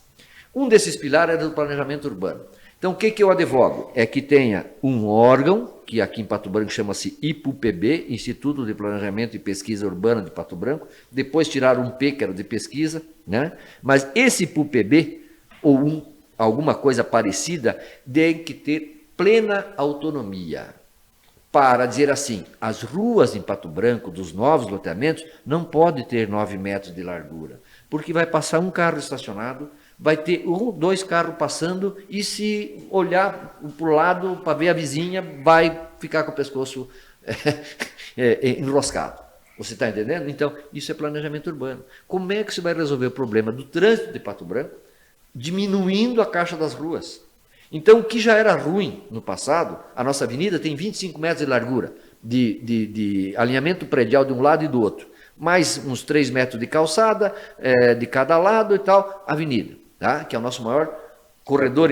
Um desses pilares era do planejamento urbano. Então, o que eu advogo? É que tenha um órgão, que aqui em Pato Branco chama-se IPUPB, Instituto de Planejamento e Pesquisa Urbana de Pato Branco, depois tiraram um P, que era de pesquisa, né? Mas esse IPUPB, ou alguma coisa parecida, tem que ter plena autonomia para dizer assim, as ruas em Pato Branco, dos novos loteamentos, não pode ter 9 metros de largura, porque vai passar um carro estacionado, vai ter 2 carros passando e se olhar para o lado para ver a vizinha, vai ficar com o pescoço enroscado. Você está entendendo? Então, isso é planejamento urbano. Como é que você vai resolver o problema do trânsito de Pato Branco? Diminuindo a caixa das ruas. Então, o que já era ruim no passado, a nossa avenida tem 25 metros de largura, de alinhamento predial de um lado e do outro. Mais uns 3 metros de calçada, de cada lado e tal, avenida. Tá? Que é o nosso maior corredor.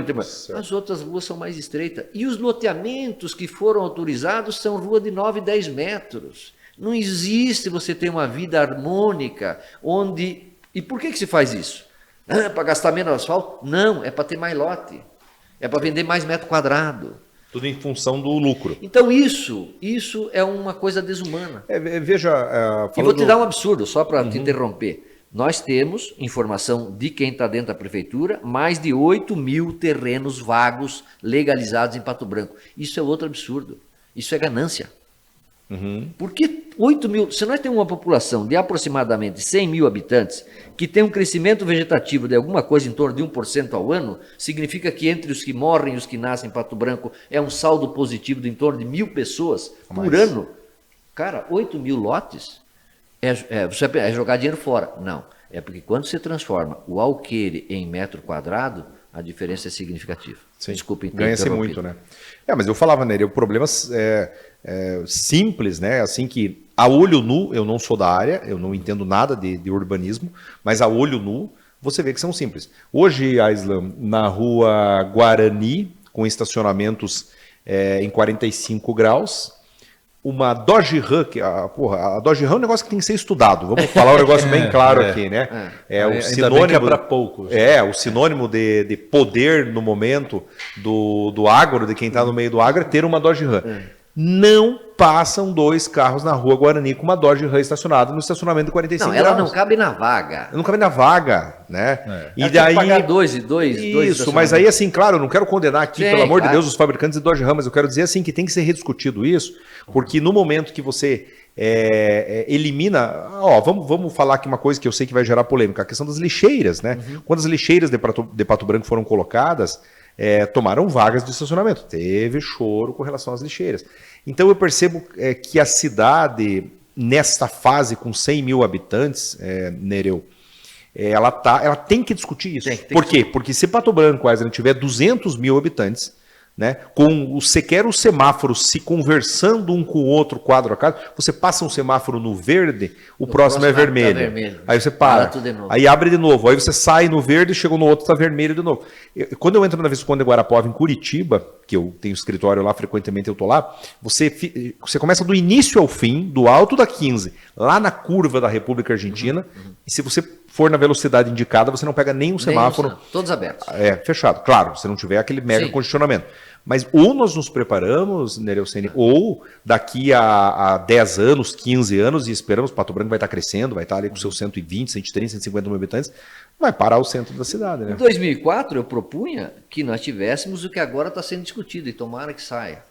As outras ruas são mais estreitas. E os loteamentos que foram autorizados são ruas de 9, 10 metros. Não existe você ter uma vida harmônica onde... E por que se faz isso? Para gastar menos asfalto? Não, é para ter mais lote. É para vender mais metro quadrado. Tudo em função do lucro. Então isso é uma coisa desumana. Veja... E vou te dar um absurdo, só para te interromper. Nós temos, informação de quem está dentro da prefeitura, mais de 8 mil terrenos vagos legalizados em Pato Branco. Isso é outro absurdo. Isso é ganância. Porque 8 mil, se nós temos uma população de aproximadamente 100 mil habitantes, que tem um crescimento vegetativo de alguma coisa em torno de 1% ao ano, significa que entre os que morrem e os que nascem em Pato Branco é um saldo positivo de em torno de 1.000 pessoas por ano. Cara, 8 mil lotes é jogar dinheiro fora. Não, é porque quando você transforma o alqueire em metro quadrado, a diferença é significativa. Sim. Desculpe, ganha-se muito, né? Mas eu falava, Nery, o problema é simples, né? Assim que a olho nu, eu não sou da área, eu não entendo nada de urbanismo, mas a olho nu, você vê que são simples. Hoje, Aislan, na rua Guarani, com estacionamentos em 45 graus, uma Dodge Ram, a Dodge Ram é um negócio que tem que ser estudado. Vamos falar um negócio bem claro aqui, né? O sinônimo para poucos. O sinônimo de poder no momento do agro, de quem está no meio do agro, é ter uma Dodge Ram. Não passam 2 carros na rua Guarani com uma Dodge Ram estacionada no estacionamento de 45 graus. Ela não cabe na vaga. Não cabe na vaga, né? E daí pagar dois. Isso, mas aí assim, claro, eu não quero condenar aqui, pelo amor de Deus, os fabricantes de Dodge Ram, mas eu quero dizer assim que tem que ser rediscutido isso, porque no momento que você elimina, vamos falar aqui uma coisa que eu sei que vai gerar polêmica, a questão das lixeiras, né? Quando as lixeiras de Pato Branco foram colocadas, tomaram vagas de estacionamento. Teve choro com relação às lixeiras. Então eu percebo que a cidade, nesta fase com 100 mil habitantes, Nereu, ela tem que discutir isso. Por quê? Porque se Pato Branco, Aislan, tiver 200 mil habitantes, né, com sequer os semáforos se conversando um com o outro quadro a quadro, você passa um semáforo no verde, o próximo é vermelho. Aí você para aí abre de novo, aí você sai no verde, chegou no outro, está vermelho de novo. Quando eu entro na Visconde de Guarapuava, em Curitiba, que eu tenho escritório lá, frequentemente eu estou lá, você começa do início ao fim, do alto da 15, lá na curva da República Argentina, e se você for na velocidade indicada, você não pega nenhum semáforo. Todos abertos. Fechado. Claro, se não tiver aquele mega congestionamento. Mas ou nós nos preparamos, Nereucene, ou daqui a 10 anos, 15 anos, e esperamos, Pato Branco vai estar crescendo, vai estar ali com seus 120, 130, 150 mil habitantes, vai parar o centro da cidade. Né? Em 2004, eu propunha que nós tivéssemos o que agora está sendo discutido, e tomara que saia,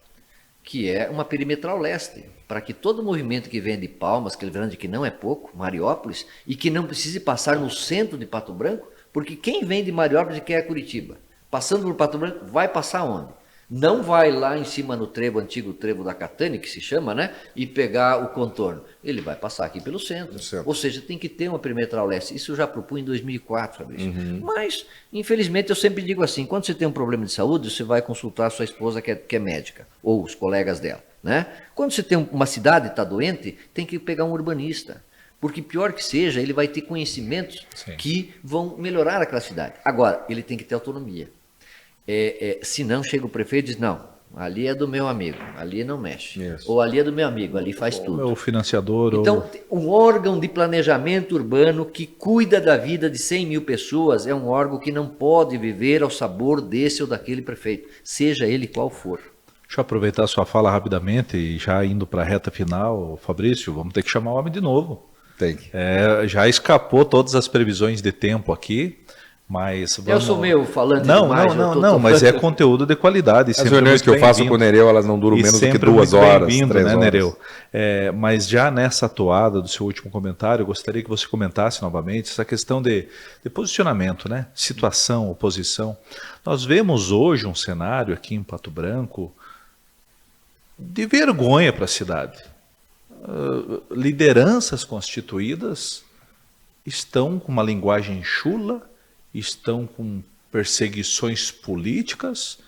que é uma perimetral leste, para que todo movimento que vem de Palmas, que não é pouco, Mariópolis, e que não precise passar no centro de Pato Branco, porque quem vem de Mariópolis quer Curitiba. Passando por Pato Branco, vai passar onde? Não vai lá em cima no trevo, antigo trevo da Catane, que se chama, né? E pegar o contorno. Ele vai passar aqui pelo centro. Ou seja, tem que ter uma perimetral leste. Isso eu já propunha em 2004, Fabrício. Mas, infelizmente, eu sempre digo assim, quando você tem um problema de saúde, você vai consultar a sua esposa que é médica, ou os colegas dela, né? Quando você tem uma cidade e está doente, tem que pegar um urbanista. Porque pior que seja, ele vai ter conhecimentos que vão melhorar aquela cidade. Agora, ele tem que ter autonomia. Se não, chega o prefeito e diz, não, ali é do meu amigo, ali não mexe. Ou ali é do meu amigo, ali faz tudo. O financiador. Então, um órgão de planejamento urbano que cuida da vida de 100 mil pessoas é um órgão que não pode viver ao sabor desse ou daquele prefeito, seja ele qual for. Deixa eu aproveitar a sua fala rapidamente e já indo para a reta final, Fabrício, vamos ter que chamar o homem de novo. Tem que. Já escapou todas as previsões de tempo aqui. Mas vamos... Eu sou meio falante demais. Não, mas é conteúdo de qualidade. As reuniões que eu faço com o Nereu, elas não duram menos do que 2 horas, 3 horas. Nereu? Mas já nessa atuada do seu último comentário, eu gostaria que você comentasse novamente essa questão de posicionamento, né? Situação, oposição. Nós vemos hoje um cenário aqui em Pato Branco de vergonha para a cidade. Lideranças constituídas estão com uma linguagem chula, estão com perseguições políticas,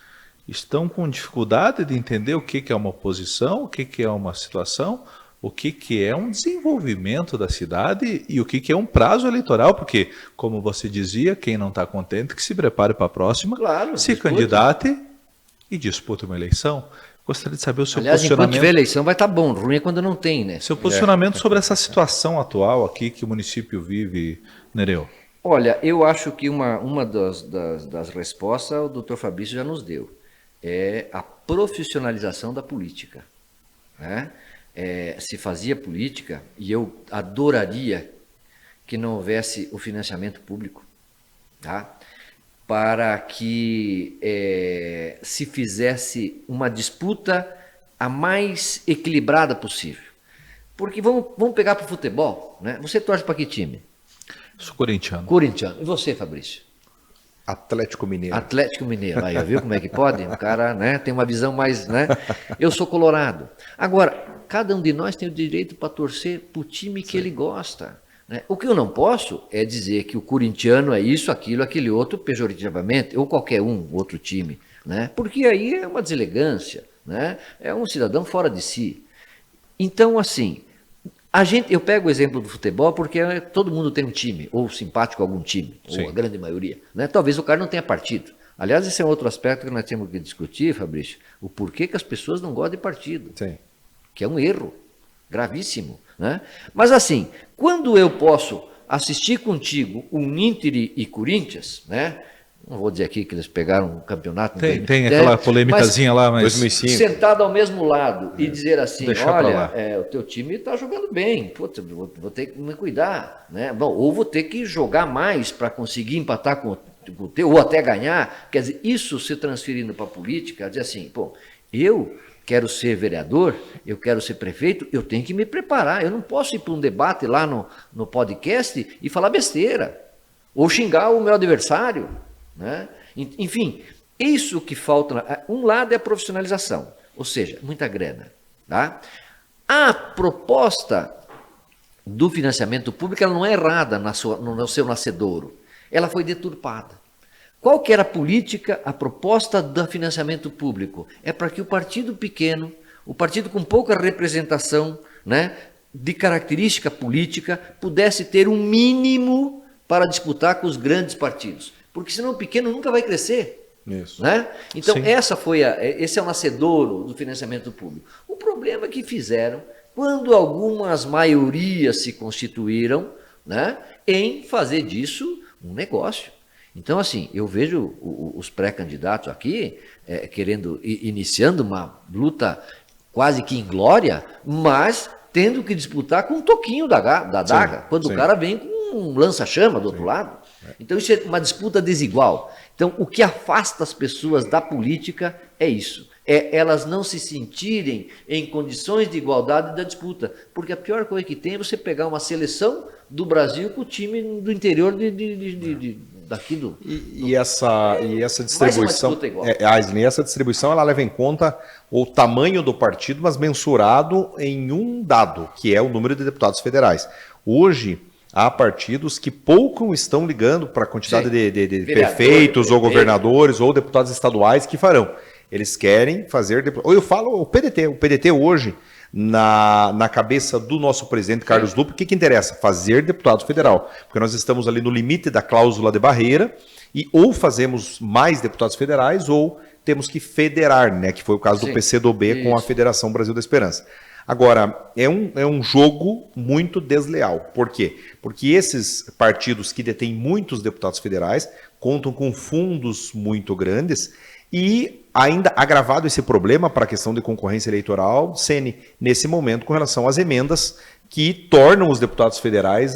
estão com dificuldade de entender o que é uma oposição, o que é uma situação, o que é um desenvolvimento da cidade e o que é um prazo eleitoral, porque, como você dizia, quem não está contente que se prepare para a próxima, se candidate e dispute uma eleição. Gostaria de saber o seu posicionamento. Enquanto tiver eleição vai estar bom, ruim é quando não tem, né? Seu posicionamento sobre essa situação atual aqui que o município vive, Nereu. Olha, eu acho que uma das respostas o doutor Fabrício já nos deu. É a profissionalização da política. Né? Se fazia política, e eu adoraria que não houvesse o financiamento público, tá? Para que se fizesse uma disputa a mais equilibrada possível. Porque vamos pegar para o futebol, né? Você torce para que time? Sou corintiano. Corintiano. E você, Fabrício? Atlético Mineiro. Atlético Mineiro. Aí, viu como é que pode? O cara, né, tem uma visão mais, né? Eu sou colorado. Agora, cada um de nós tem o direito para torcer para o time que ele gosta. Né? O que eu não posso é dizer que o corintiano é isso, aquilo, aquele outro, pejorativamente, ou qualquer outro time, né? Porque aí é uma deselegância, né? É um cidadão fora de si. Então, assim, eu pego o exemplo do futebol porque todo mundo tem um time, ou simpático a algum time, Sim. ou a grande maioria, né? Talvez o cara não tenha partido. Aliás, esse é um outro aspecto que nós temos que discutir, Fabrício, o porquê que as pessoas não gostam de partido, Sim. que é um erro gravíssimo, né? Mas assim, quando eu posso assistir contigo um Inter e Corinthians, né? Não vou dizer aqui que eles pegaram um campeonato. Tem aquela polêmicazinha lá, mas 2005. Sentado ao mesmo lado e dizer assim, Deixar pra olha, lá. o teu time está jogando bem, putz, vou ter que me cuidar, né? Bom, ou vou ter que jogar mais para conseguir empatar com o teu, ou até ganhar. Quer dizer, isso se transferindo para a política, dizer assim, pô, eu quero ser vereador, eu quero ser prefeito, eu tenho que me preparar. Eu não posso ir para um debate lá no podcast e falar besteira, ou xingar o meu adversário, né? Enfim, isso que falta. Um lado é a profissionalização, ou seja, muita grana. Tá? A proposta do financiamento público ela não é errada no seu nascedouro, ela foi deturpada. Qual que era a política, a proposta do financiamento público? É para que o partido pequeno, o partido com pouca representação, né, de característica política, pudesse ter um mínimo para disputar com os grandes partidos. Porque senão o pequeno nunca vai crescer. Isso. Né? Então, Sim. esse é o nascedouro do financiamento público. O problema é que fizeram quando algumas maiorias se constituíram, né, em fazer disso um negócio. Então, assim, eu vejo os pré-candidatos aqui iniciando uma luta quase que inglória, mas tendo que disputar com um toquinho da daga, quando sim. o cara vem com um lança-chama do outro lado. Então, isso é uma disputa desigual. Então, o que afasta as pessoas da política é isso. É elas não se sentirem em condições de igualdade da disputa. Porque a pior coisa que tem é você pegar uma seleção do Brasil com o time do interior daqui do... E essa distribuição, disputa igual. Aisling, essa distribuição ela leva em conta o tamanho do partido, mas mensurado em um dado, que é o número de deputados federais. Hoje, há partidos que pouco estão ligando para a quantidade de prefeitos ou governadores ou deputados estaduais que farão. Eles querem fazer... Ou eu falo o PDT hoje, na cabeça do nosso presidente Carlos Lupe, o que interessa? Fazer deputado federal. Porque nós estamos ali no limite da cláusula de barreira e ou fazemos mais deputados federais ou temos que federar, né? Que foi o caso do PCdoB com a Federação Brasil da Esperança. Agora, é um jogo muito desleal. Por quê? Porque esses partidos que detêm muitos deputados federais contam com fundos muito grandes e ainda agravado esse problema para a questão de concorrência eleitoral, Ceni, nesse momento com relação às emendas que tornam os deputados federais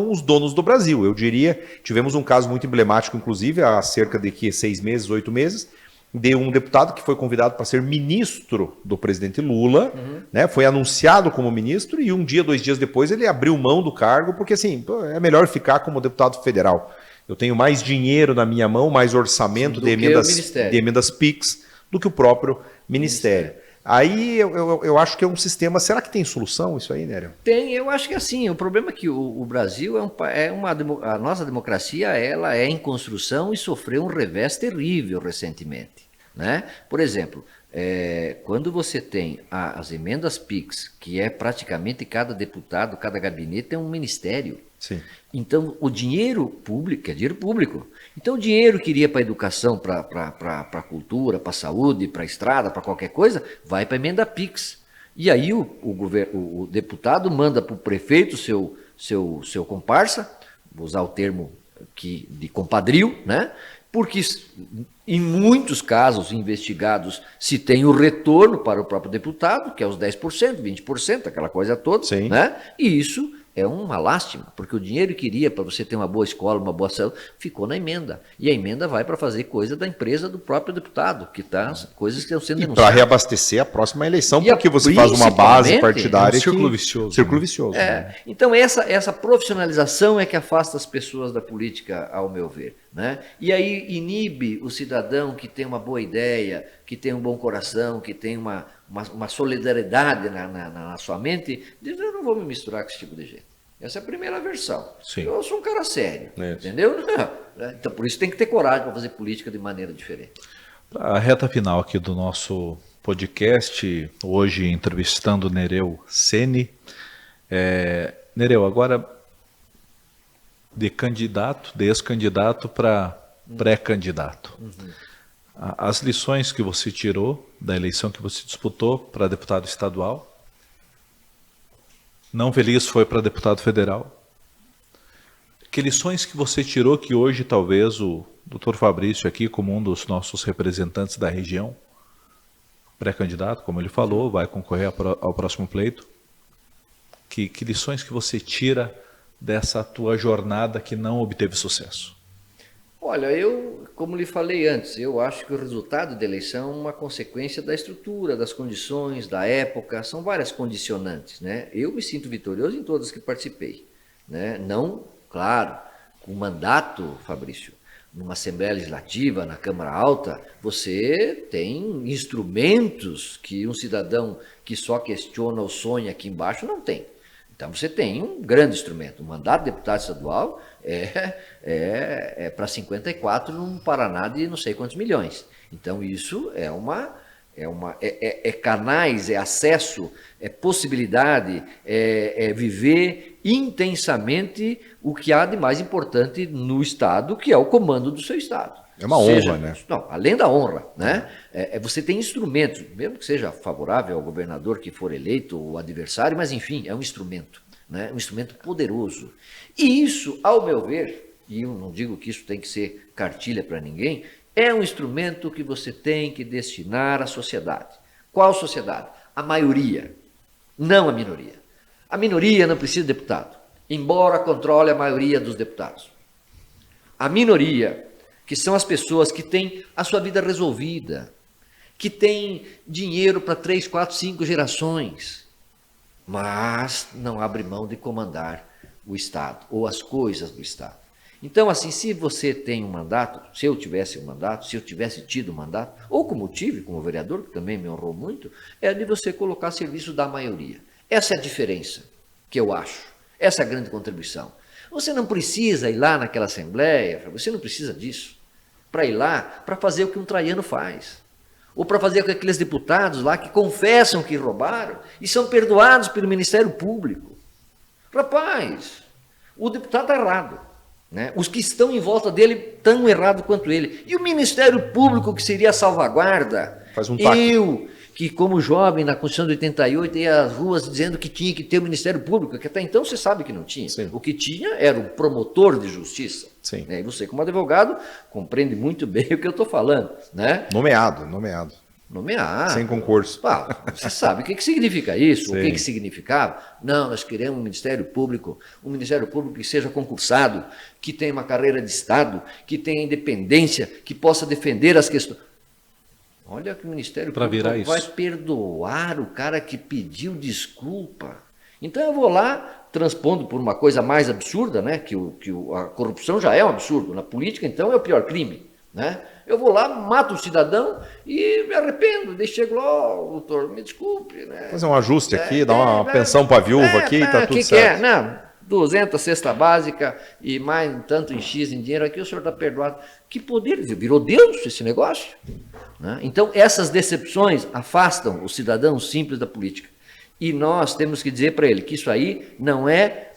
os donos do Brasil. Eu diria, tivemos um caso muito emblemático, inclusive, há cerca de 6 meses, 8 meses, de um deputado que foi convidado para ser ministro do presidente Lula, né, foi anunciado como ministro e 1 dia, 2 dias depois ele abriu mão do cargo, porque assim, é melhor ficar como deputado federal. Eu tenho mais dinheiro na minha mão, mais orçamento de emendas PIX do que o próprio ministério. Aí eu acho que é um sistema... Será que tem solução isso aí, Nélio? Tem, eu acho que assim, o problema é que o Brasil a nossa democracia ela é em construção e sofreu um revés terrível recentemente. Né? Por exemplo, quando você tem as emendas PIX, que é praticamente cada deputado, cada gabinete tem um ministério. Sim. Então, o dinheiro público é dinheiro público. Então, o dinheiro que iria para a educação, para a cultura, para a saúde, para a estrada, para qualquer coisa, vai para a emenda PIX. E aí o deputado manda para o prefeito seu comparsa, vou usar o termo de compadrio, né? Porque em muitos casos investigados se tem o retorno para o próprio deputado, que é os 10%, 20%, aquela coisa toda, Sim. né? E isso é uma lástima, porque o dinheiro que iria para você ter uma boa escola, uma boa saúde, ficou na emenda. E a emenda vai para fazer coisa da empresa do próprio deputado, que tá, coisas que estão sendo E para denunciadas. reabastecer a próxima eleição, E porque você faz uma base partidária. É um círculo vicioso. Círculo vicioso. É, então essa profissionalização é que afasta as pessoas da política, ao meu ver, né? E aí inibe o cidadão que tem uma boa ideia, que tem um bom coração, que tem uma solidariedade na sua mente, diz, eu não vou me misturar com esse tipo de gente. Essa é a primeira versão. Sim. Eu sou um cara sério, Isso. entendeu? Não. Então por isso tem que ter coragem para fazer política de maneira diferente. A reta final aqui do nosso podcast, hoje entrevistando Nereu Ceni. Nereu, agora de ex-candidato para pré-candidato. As lições que você tirou da eleição que você disputou para deputado estadual, não feliz foi para deputado federal. Que lições que você tirou que hoje talvez o Dr. Fabrício aqui, como um dos nossos representantes da região, pré-candidato, como ele falou, vai concorrer ao próximo pleito. Que lições que você tira dessa tua jornada que não obteve sucesso? Olha, eu, como lhe falei antes, eu acho que o resultado da eleição é uma consequência da estrutura, das condições, da época, são várias condicionantes, né? Eu me sinto vitorioso em todas que participei, né? Não, claro, com mandato, Fabrício, numa Assembleia Legislativa, na Câmara Alta, você tem instrumentos que um cidadão que só questiona o sonho aqui embaixo não tem. Então você tem um grande instrumento. O mandato de deputado estadual é para 54 num Paraná de não sei quantos milhões. Então isso é canais, é acesso, é possibilidade, é viver intensamente o que há de mais importante no Estado, que é o comando do seu Estado. É uma honra, né? Não, além da honra, né? Você tem instrumentos, mesmo que seja favorável ao governador que for eleito, ou adversário, mas enfim, é um instrumento, né? Um instrumento poderoso. E isso, ao meu ver, e eu não digo que isso tem que ser cartilha para ninguém, é um instrumento que você tem que destinar à sociedade. Qual sociedade? A maioria, não a minoria. A minoria não precisa de deputado, embora controle a maioria dos deputados. A minoria, que são as pessoas que têm a sua vida resolvida, que têm dinheiro para 3, 4, 5 gerações, mas não abre mão de comandar o Estado ou as coisas do Estado. Então, assim, se você tem um mandato, se eu tivesse um mandato, se eu tivesse tido um mandato, ou como tive, como vereador, que também me honrou muito, é de você colocar a serviço da maioria. Essa é a diferença que eu acho, essa é a grande contribuição. Você não precisa ir lá naquela assembleia, você não precisa disso, para ir lá, para fazer o que um traiano faz. Ou para fazer com aqueles deputados lá que confessam que roubaram e são perdoados pelo Ministério Público. Rapaz, o deputado está errado, né? Os que estão em volta dele tão errado quanto ele. E o Ministério Público, que seria a salvaguarda, faz um taco. Eu, que como jovem na Constituição de 88 ia às ruas dizendo que tinha que ter o Ministério Público, que até então você sabe que não tinha. Sim. O que tinha era o promotor de justiça. Sim. Né? E você, como advogado, compreende muito bem o que eu estou falando, né? Nomeado. Nomear. Sem concurso. Pá, você sabe o que significa isso? Sim. O que significava? Não, nós queremos um Ministério Público que seja concursado, que tenha uma carreira de Estado, que tenha independência, que possa defender as questões. Olha que o Ministério Público vai perdoar o cara que pediu desculpa. Então eu vou lá, transpondo por uma coisa mais absurda, né? Que a corrupção já é um absurdo. Na política, então, é o pior crime, né? Eu vou lá, mato o cidadão e me arrependo. Daí chego lá, doutor, me desculpe, né? Fazer um ajuste aqui, dar uma pensão para a viúva aqui e tá tudo certo. Não, 200 cesta básica e mais tanto em X em dinheiro aqui, o senhor está perdoado. Que poder, virou Deus esse negócio? Né? Então, essas decepções afastam o cidadão simples da política. E nós temos que dizer para ele que isso aí não é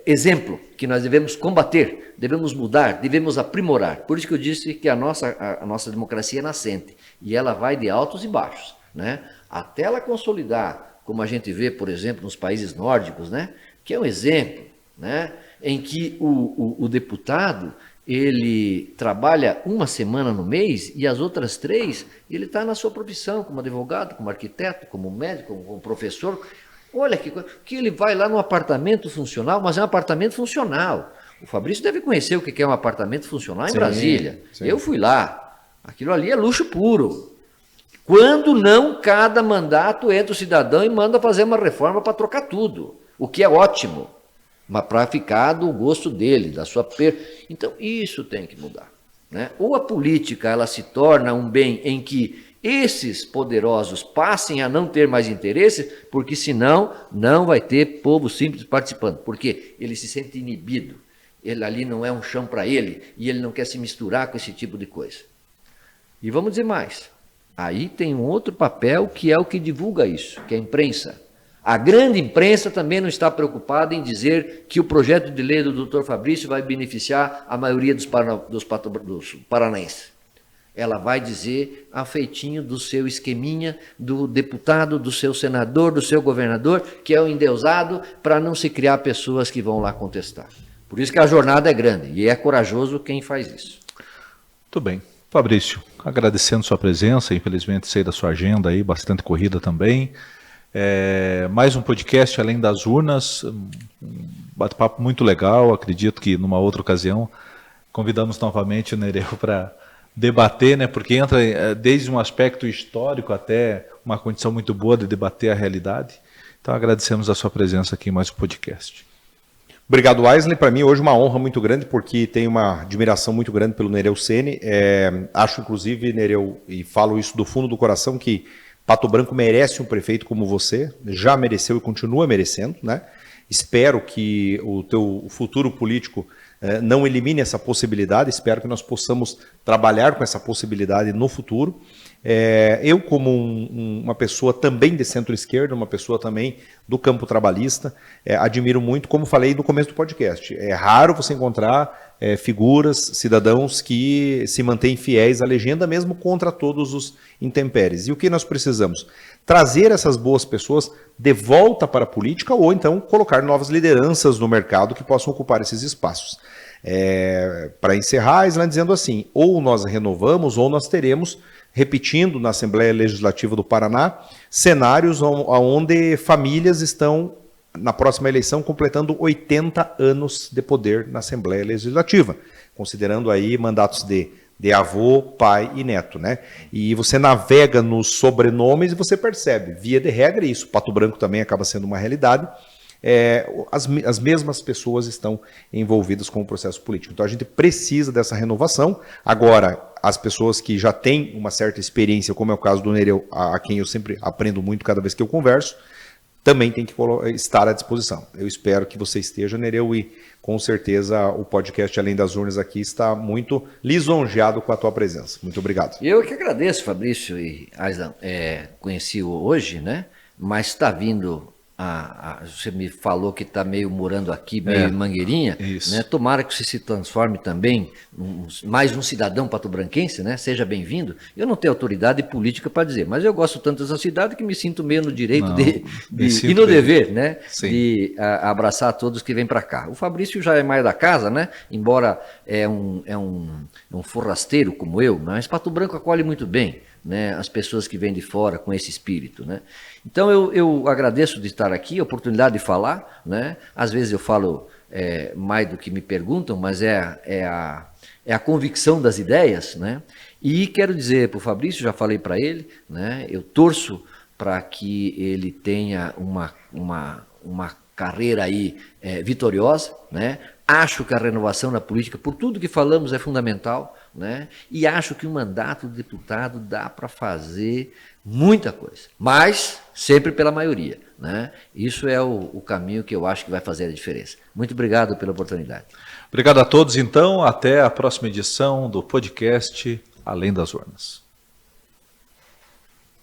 exemplo, que nós devemos combater, devemos mudar, devemos aprimorar. Por isso que eu disse que a nossa democracia é nascente, e ela vai de altos e baixos, né? Até ela consolidar, como a gente vê, por exemplo, nos países nórdicos, né? Que é um exemplo, né? Em que o deputado, ele trabalha uma semana no mês e as outras 3, ele está na sua profissão, como advogado, como arquiteto, como médico, como professor, Olha que ele vai lá num apartamento funcional, mas é um apartamento funcional. O Fabrício deve conhecer o que é um apartamento funcional em Brasília. Sim. Eu fui lá. Aquilo ali é luxo puro. Quando não, cada mandato entra o cidadão e manda fazer uma reforma para trocar tudo. O que é ótimo. Mas para ficar do gosto dele, da sua Então, isso tem que mudar. Né? Ou a política ela se torna um bem em que esses poderosos passem a não ter mais interesse, porque senão não vai ter povo simples participando, porque ele se sente inibido, ele ali não é um chão para ele, e ele não quer se misturar com esse tipo de coisa. E vamos dizer mais, aí tem um outro papel que é o que divulga isso, que é a imprensa. A grande imprensa também não está preocupada em dizer que o projeto de lei do Dr. Fabrício vai beneficiar a maioria dos paranaenses. Ela vai dizer afeitinho do seu esqueminha, do deputado, do seu senador, do seu governador, que é o endeusado, para não se criar pessoas que vão lá contestar. Por isso que a jornada é grande e é corajoso quem faz isso. Muito bem. Fabrício, agradecendo sua presença, infelizmente sei da sua agenda aí, bastante corrida também. Mais um podcast Além das Urnas, um bate-papo muito legal, acredito que numa outra ocasião convidamos novamente o Nereu para debater, né, porque entra desde um aspecto histórico até uma condição muito boa de debater a realidade. Então agradecemos a sua presença aqui em mais um podcast. Obrigado, Wesley. Para mim hoje uma honra muito grande, porque tenho uma admiração muito grande pelo Nereu Ceni. Acho inclusive, Nereu, e falo isso do fundo do coração, que Pato Branco merece um prefeito como você, já mereceu e continua merecendo, né? Espero que o teu futuro político não elimine essa possibilidade, espero que nós possamos trabalhar com essa possibilidade no futuro. Eu, como uma pessoa também de centro-esquerda, uma pessoa também do campo trabalhista, admiro muito, como falei no começo do podcast, é raro você encontrar figuras, cidadãos que se mantêm fiéis à legenda, mesmo contra todos os intempéries. E o que nós precisamos? Trazer essas boas pessoas de volta para a política ou então colocar novas lideranças no mercado que possam ocupar esses espaços. Para encerrar, Islan dizendo assim, ou nós renovamos ou nós teremos, repetindo na Assembleia Legislativa do Paraná, cenários onde famílias estão, na próxima eleição, completando 80 anos de poder na Assembleia Legislativa, considerando aí mandatos de avô, pai e neto, né? E você navega nos sobrenomes e você percebe, via de regra, isso, Pato Branco também acaba sendo uma realidade, as mesmas pessoas estão envolvidas com o processo político. Então a gente precisa dessa renovação. Agora, as pessoas que já têm uma certa experiência, como é o caso do Nereu, a quem eu sempre aprendo muito cada vez que eu converso, também tem que estar à disposição. Eu espero que você esteja, Nereu, e com certeza o podcast Além das Urnas aqui está muito lisonjeado com a tua presença. Muito obrigado. Eu que agradeço, Fabrício e Aislan. Conheci-o hoje, né? Mas está vindo... você me falou que está meio morando aqui, meio em Mangueirinha, né? Tomara que você se transforme também mais um cidadão patobranquense, né? Seja bem-vindo. Eu não tenho autoridade política para dizer, mas eu gosto tanto dessa cidade que me sinto meio no direito e no dever, né? De abraçar todos que vêm para cá. O Fabrício já é mais da casa, né? Embora é um forrasteiro como eu, mas Pato Branco acolhe muito bem, né, as pessoas que vêm de fora com esse espírito, né? Então eu agradeço de estar aqui, a oportunidade de falar, né? Às vezes eu falo mais do que me perguntam, mas é a convicção das ideias, né? E quero dizer para o Fabrício, já falei para ele, né? Eu torço para que ele tenha uma carreira aí vitoriosa, né? Acho que a renovação na política, por tudo que falamos, é fundamental, né? E acho que o mandato de deputado dá para fazer muita coisa, mas sempre pela maioria, né? Isso é o caminho que eu acho que vai fazer a diferença. Muito obrigado pela oportunidade. Obrigado a todos, então. Até a próxima edição do podcast Além das Urnas.